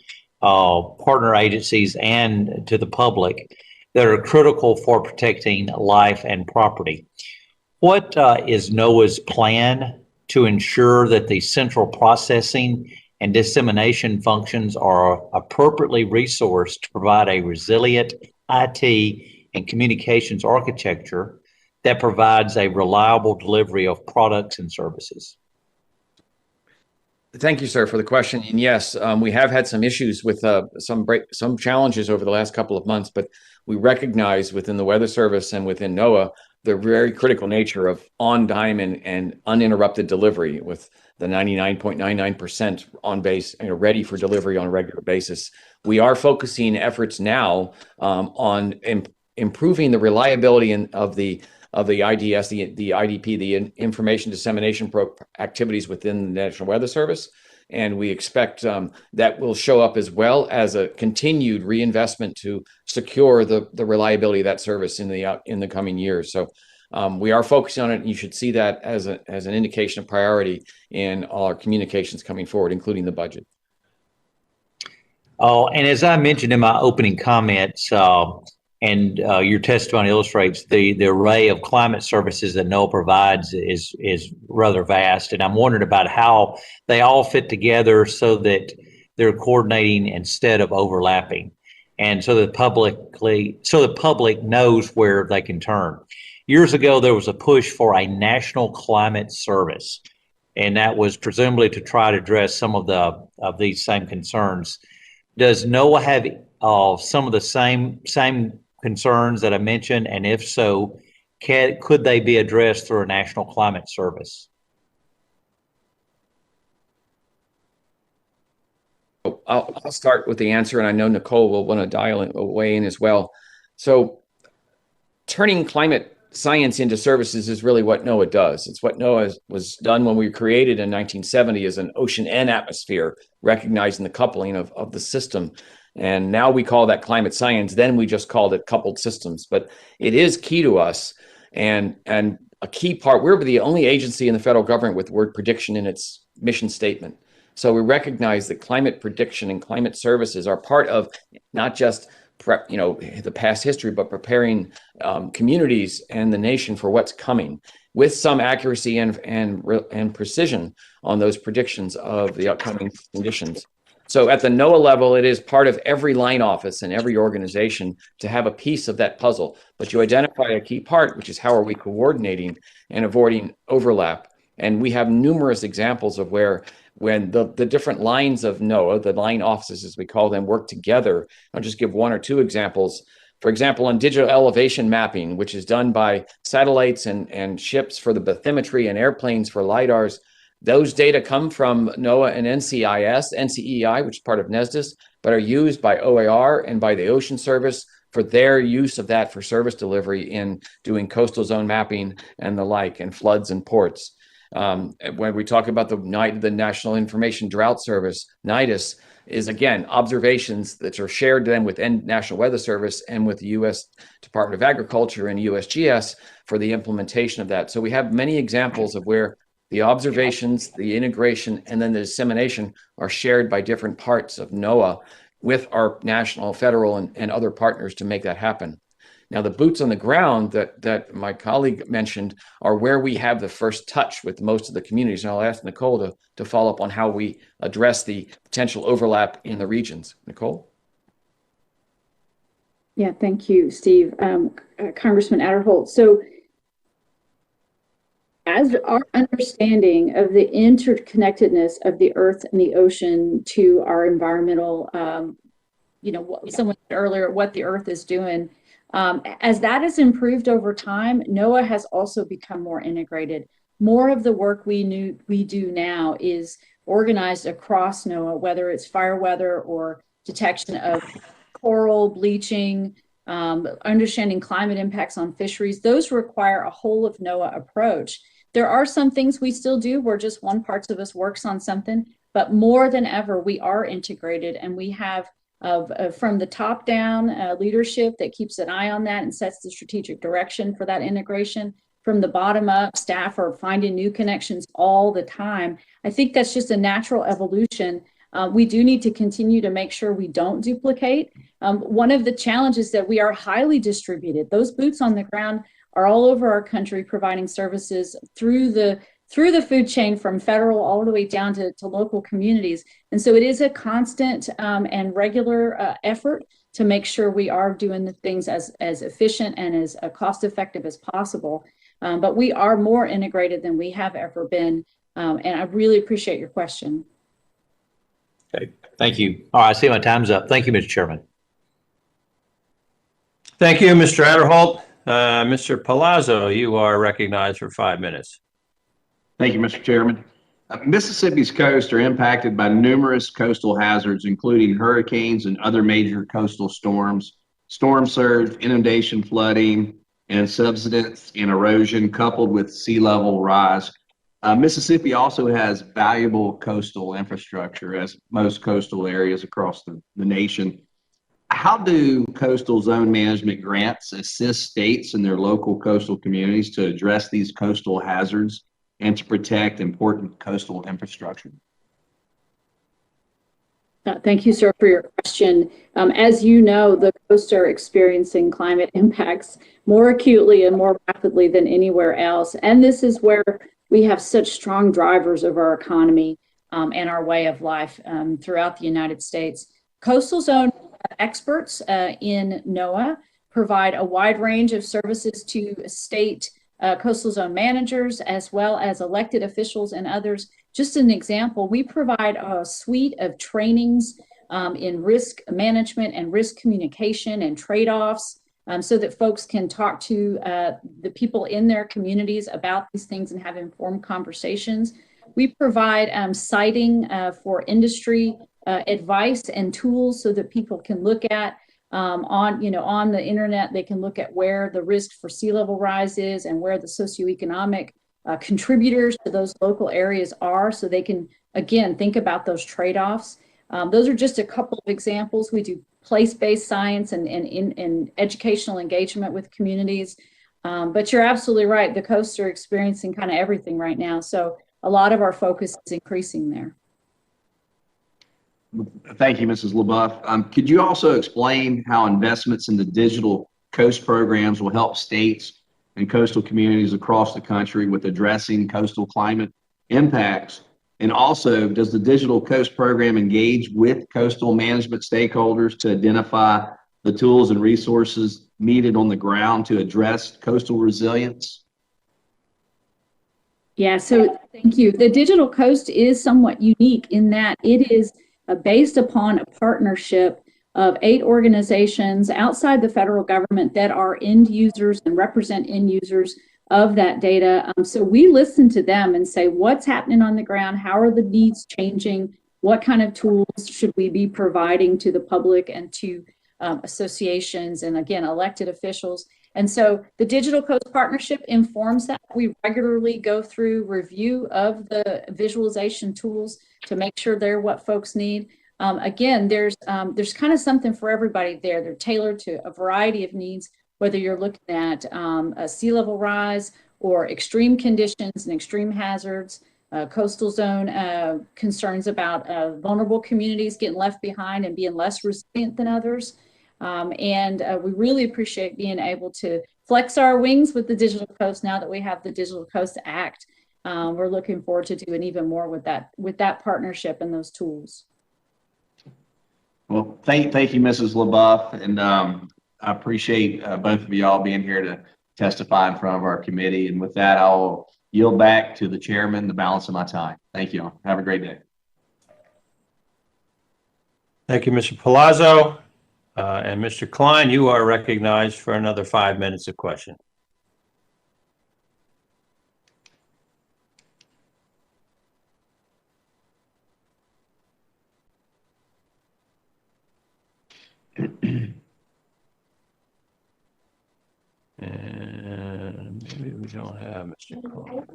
partner agencies, and to the public that are critical for protecting life and property. What is NOAA's plan to ensure that the central processing and dissemination functions are appropriately resourced to provide a resilient IT and communications architecture that provides a reliable delivery of products and services? Thank you, sir, for the question. And yes, we have had some issues with some challenges over the last couple of months, but we recognize within the Weather Service and within NOAA the very critical nature of on-time and uninterrupted delivery, with the 99.99% on base, ready for delivery on a regular basis. We are focusing efforts now on improving the reliability of the IDS, the IDP, the information dissemination activities within the National Weather Service. And we expect that will show up as well as a continued reinvestment to secure the reliability of that service in the coming years. So we are focusing on it, and you should see that as an indication of priority in all our communications coming forward, including the budget. And as I mentioned in my opening comments, and your testimony illustrates the array of climate services that NOAA provides is rather vast. And I'm wondering about how they all fit together so that they're coordinating instead of overlapping, and so the public knows where they can turn. Years ago, there was a push for a national climate service, and that was presumably to try to address some of these same concerns. Does NOAA have some of the same concerns that I mentioned? And if so, could they be addressed through a national climate service? I'll start with the answer, and I know Nicole will want to weigh in as well. So turning climate science into services is really what NOAA does. It's what NOAA was done when we were created in 1970 as an ocean and atmosphere, recognizing the coupling of the system. And now we call that climate science. Then we just called it coupled systems. But it is key to us. And a key part. We're the only agency in the federal government with the word prediction in its mission statement. So we recognize that climate prediction and climate services are part of not just the past history, but preparing communities and the nation for what's coming with some accuracy and precision on those predictions of the upcoming conditions. So at the NOAA level, it is part of every line office and every organization to have a piece of that puzzle. But you identify a key part, which is how are we coordinating and avoiding overlap. And we have numerous examples of where when the different lines of NOAA, the line offices as we call them, work together. I'll just give one or two examples. For example, on digital elevation mapping, which is done by satellites and ships for the bathymetry and airplanes for LIDARs, those data come from NOAA and NCEI, which is part of NESDIS, but are used by OAR and by the Ocean Service for their use of that for service delivery in doing coastal zone mapping and the like, and floods and ports. When we talk about the National Information Drought Service, NIDIS, is again observations that are shared then with National Weather Service and with the U.S. Department of Agriculture and USGS for the implementation of that. So we have many examples of where the observations, the integration, and then the dissemination are shared by different parts of NOAA with our national, federal, and other partners to make that happen. Now, the boots on the ground that my colleague mentioned are where we have the first touch with most of the communities. And I'll ask Nicole to follow up on how we address the potential overlap in the regions. Nicole? Yeah, thank you, Steve. Congressman Adderholt. So as our understanding of the interconnectedness of the earth and the ocean to our environmental, someone said earlier, what the earth is doing, as that has improved over time, NOAA has also become more integrated. More of the work we do now is organized across NOAA, whether it's fire weather or detection of coral bleaching, understanding climate impacts on fisheries. Those require a whole of NOAA approach. There are some things we still do where just one part of us works on something, but more than ever, we are integrated, and we have from the top down leadership that keeps an eye on that and sets the strategic direction for that integration. From the bottom up, staff are finding new connections all the time. I think that's just a natural evolution. We do need to continue to make sure we don't duplicate. One of the challenges that we are highly distributed. Those boots on the ground are all over our country providing services through the food chain from federal all the way down to local communities. And so it is a constant and regular effort to make sure we are doing the things as efficient and as cost effective as possible. But we are more integrated than we have ever been. And I really appreciate your question. Okay, thank you. All right, I see my time's up. Thank you, Mr. Chairman. Thank you, Mr. Adderholt. Mr. Palazzo, you are recognized for 5 minutes. Thank you, Mr. Chairman. Mississippi's coasts are impacted by numerous coastal hazards, including hurricanes and other major coastal storms, storm surge, inundation, flooding, and subsidence and erosion coupled with sea level rise. Mississippi also has valuable coastal infrastructure, as most coastal areas across the nation. How do coastal zone management grants assist states and their local coastal communities to address these coastal hazards and to protect important coastal infrastructure? Thank you, sir, for your question. As you know, the coasts are experiencing climate impacts more acutely and more rapidly than anywhere else. And this is where we have such strong drivers of our economy and our way of life throughout the United States. Coastal zone experts in NOAA provide a wide range of services to state coastal zone managers, as well as elected officials and others. Just an example, we provide a suite of trainings in risk management and risk communication and trade-offs so that folks can talk to the people in their communities about these things and have informed conversations. We provide siting for industry advice and tools so that people can look at on the internet. They can look at where the risk for sea level rise is and where the socioeconomic contributors to those local areas are, so they can, again, think about those trade-offs. Those are just a couple of examples. We do place-based science and educational engagement with communities. But you're absolutely right. The coasts are experiencing kind of everything right now. So a lot of our focus is increasing there. Thank you, Mrs. LaBeouf. Could you also explain how investments in the digital coast programs will help states and coastal communities across the country with addressing coastal climate impacts? And also, does the digital coast program engage with coastal management stakeholders to identify the tools and resources needed on the ground to address coastal resilience? Yeah, so thank you. The Digital Coast is somewhat unique in that it is based upon a partnership of 8 organizations outside the federal government that are end users and represent end users of that data. So we listen to them and say, what's happening on the ground? How are the needs changing? What kind of tools should we be providing to the public and to associations and, again, elected officials? And so the Digital Coast Partnership informs that. We regularly go through review of the visualization tools to make sure they're what folks need. Again, there's kind of something for everybody there. They're tailored to a variety of needs, whether you're looking at a sea level rise or extreme conditions and extreme hazards, coastal zone concerns about vulnerable communities getting left behind and being less resilient than others. We really appreciate being able to flex our wings with the Digital Coast now that we have the Digital Coast Act. We're looking forward to doing even more with that partnership and those tools. Well, thank you, Mrs. LaBeouf, and I appreciate both of y'all being here to testify in front of our committee. And with that, I'll yield back to the chairman the balance of my time. Thank you all. Have a great day. Thank you, Mr. Palazzo. And Mr. Klein, you are recognized for another 5 minutes of question. And maybe we don't have Mr. Klein.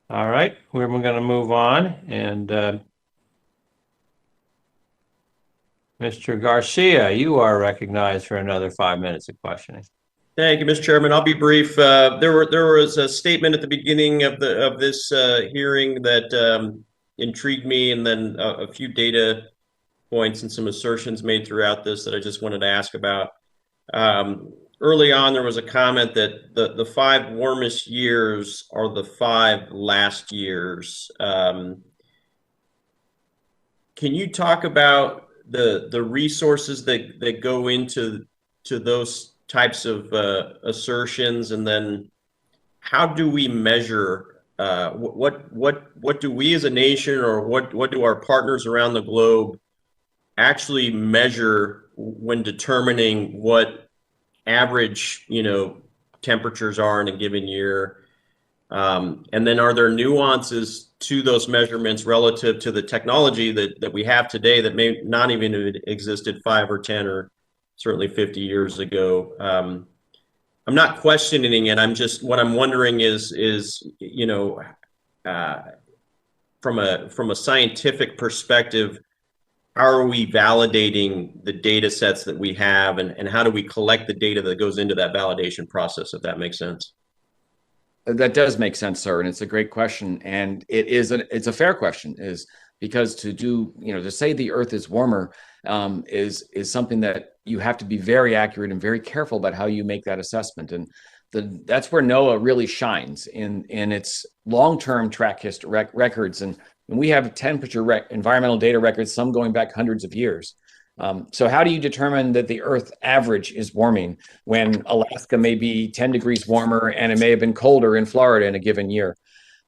All right, we're going to move on, and Mr. Garcia, you are recognized for another 5 minutes of questioning. Thank you, Mr. Chairman. I'll be brief. There was a statement at the beginning of this hearing that intrigued me, and then a few data points and some assertions made throughout this that I just wanted to ask about. Early on, there was a comment that the 5 warmest years are the 5 last years. Can you talk about the resources that go into those types of assertions, and then how do we measure what do we as a nation, or what do our partners around the globe actually measure when determining what average temperatures are in a given year, and then are there nuances to those measurements relative to the technology that we have today that may not even have existed 5 or 10 or certainly 50 years ago? I'm not questioning it. What I'm wondering is from a scientific perspective, how are we validating the data sets that we have, and how do we collect the data that goes into that validation process, if that makes sense? That does make sense, sir, and it's a great question, and it's a fair question, is because to say the Earth is warmer is something that you have to be very accurate and very careful about how you make that assessment, and that's where NOAA really shines in its long-term track history records, and we have temperature environmental data records, some going back hundreds of years. So how do you determine that the Earth average is warming when Alaska may be 10 degrees warmer and it may have been colder in Florida in a given year?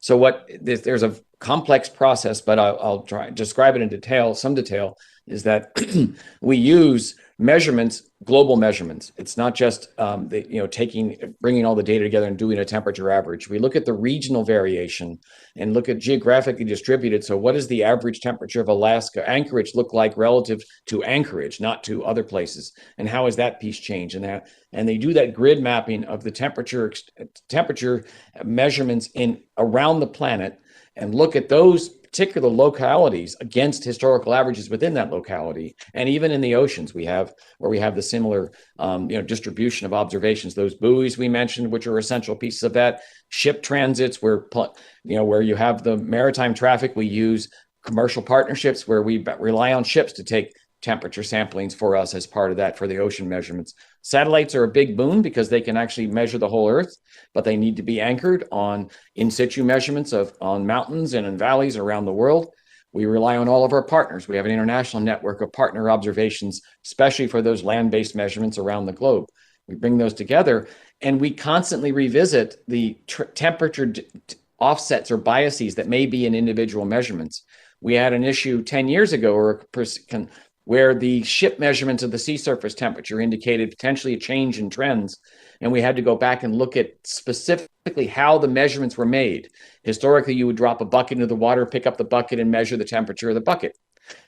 So there's a complex process, but I'll try to describe it in some detail, is that we use measurements, global measurements. It's not just bringing all the data together and doing a temperature average. We look at the regional variation and look at geographically distributed. So what does the average temperature of Alaska, Anchorage, look like relative to Anchorage, not to other places? And how has that piece changed? And they do that grid mapping of the temperature measurements around the planet and look at those particular localities against historical averages within that locality. And even in the oceans, we have the similar distribution of observations. Those buoys we mentioned, which are essential pieces of that, ship transits, where you have the maritime traffic, we use commercial partnerships where we rely on ships to take temperature samplings for us as part of that for the ocean measurements. Satellites are a big boon because they can actually measure the whole Earth, but they need to be anchored on in situ measurements on mountains and in valleys around the world. We rely on all of our partners. We have an international network of partner observations, especially for those land-based measurements around the globe. We bring those together and we constantly revisit the temperature offsets or biases that may be in individual measurements. We had an issue 10 years ago where the ship measurements of the sea surface temperature indicated potentially a change in trends. And we had to go back and look at specifically how the measurements were made. Historically, you would drop a bucket into the water, pick up the bucket and measure the temperature of the bucket.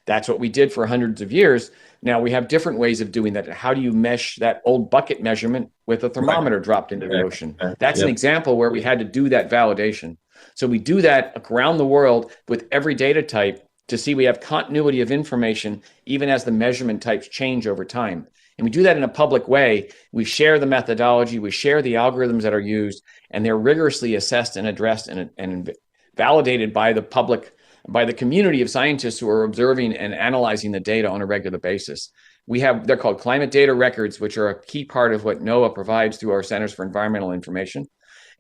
That's what we did for hundreds of years. Now we have different ways of doing that. How do you mesh that old bucket measurement with a thermometer dropped into the ocean? That's an example where we had to do that validation. So we do that around the world with every data type to see we have continuity of information even as the measurement types change over time. And we do that in a public way. We share the methodology, we share the algorithms that are used, and they're rigorously assessed and addressed and validated by the public, by the community of scientists who are observing and analyzing the data on a regular basis. They're called climate data records, which are a key part of what NOAA provides through our Centers for Environmental Information.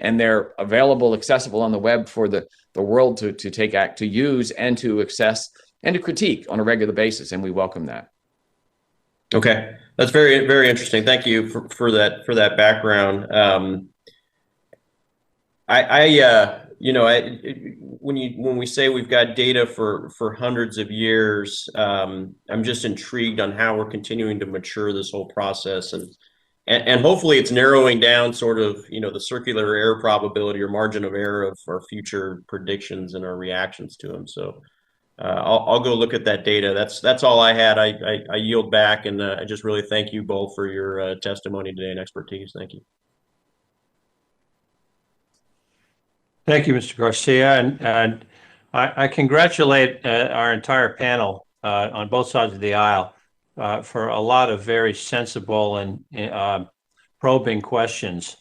And they're available, accessible on the web for the world to use and to access and to critique on a regular basis. And we welcome that. Okay, that's very, very interesting. Thank you for that background. When we say we've got data for hundreds of years, I'm just intrigued on how we're continuing to mature this whole process, and hopefully it's narrowing down sort of, the circular error probability or margin of error of our future predictions and our reactions to them. So I'll go look at that data. That's all I had. I yield back, and I just really thank you both for your testimony today and expertise. Thank you. Thank you, Mr. Garcia. And I congratulate our entire panel on both sides of the aisle for a lot of very sensible and probing questions.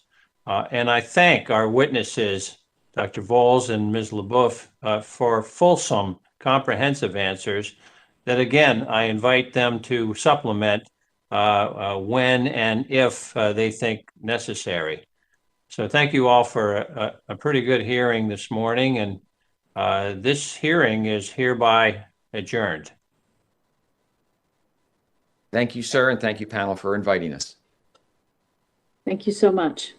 And I thank our witnesses, Dr. Voles and Ms. LeBoeuf, for fulsome, comprehensive answers that, again, I invite them to supplement when and if they think necessary. So thank you all for a pretty good hearing this morning, and this hearing is hereby adjourned. Thank you, sir, and thank you, panel, for inviting us. Thank you so much.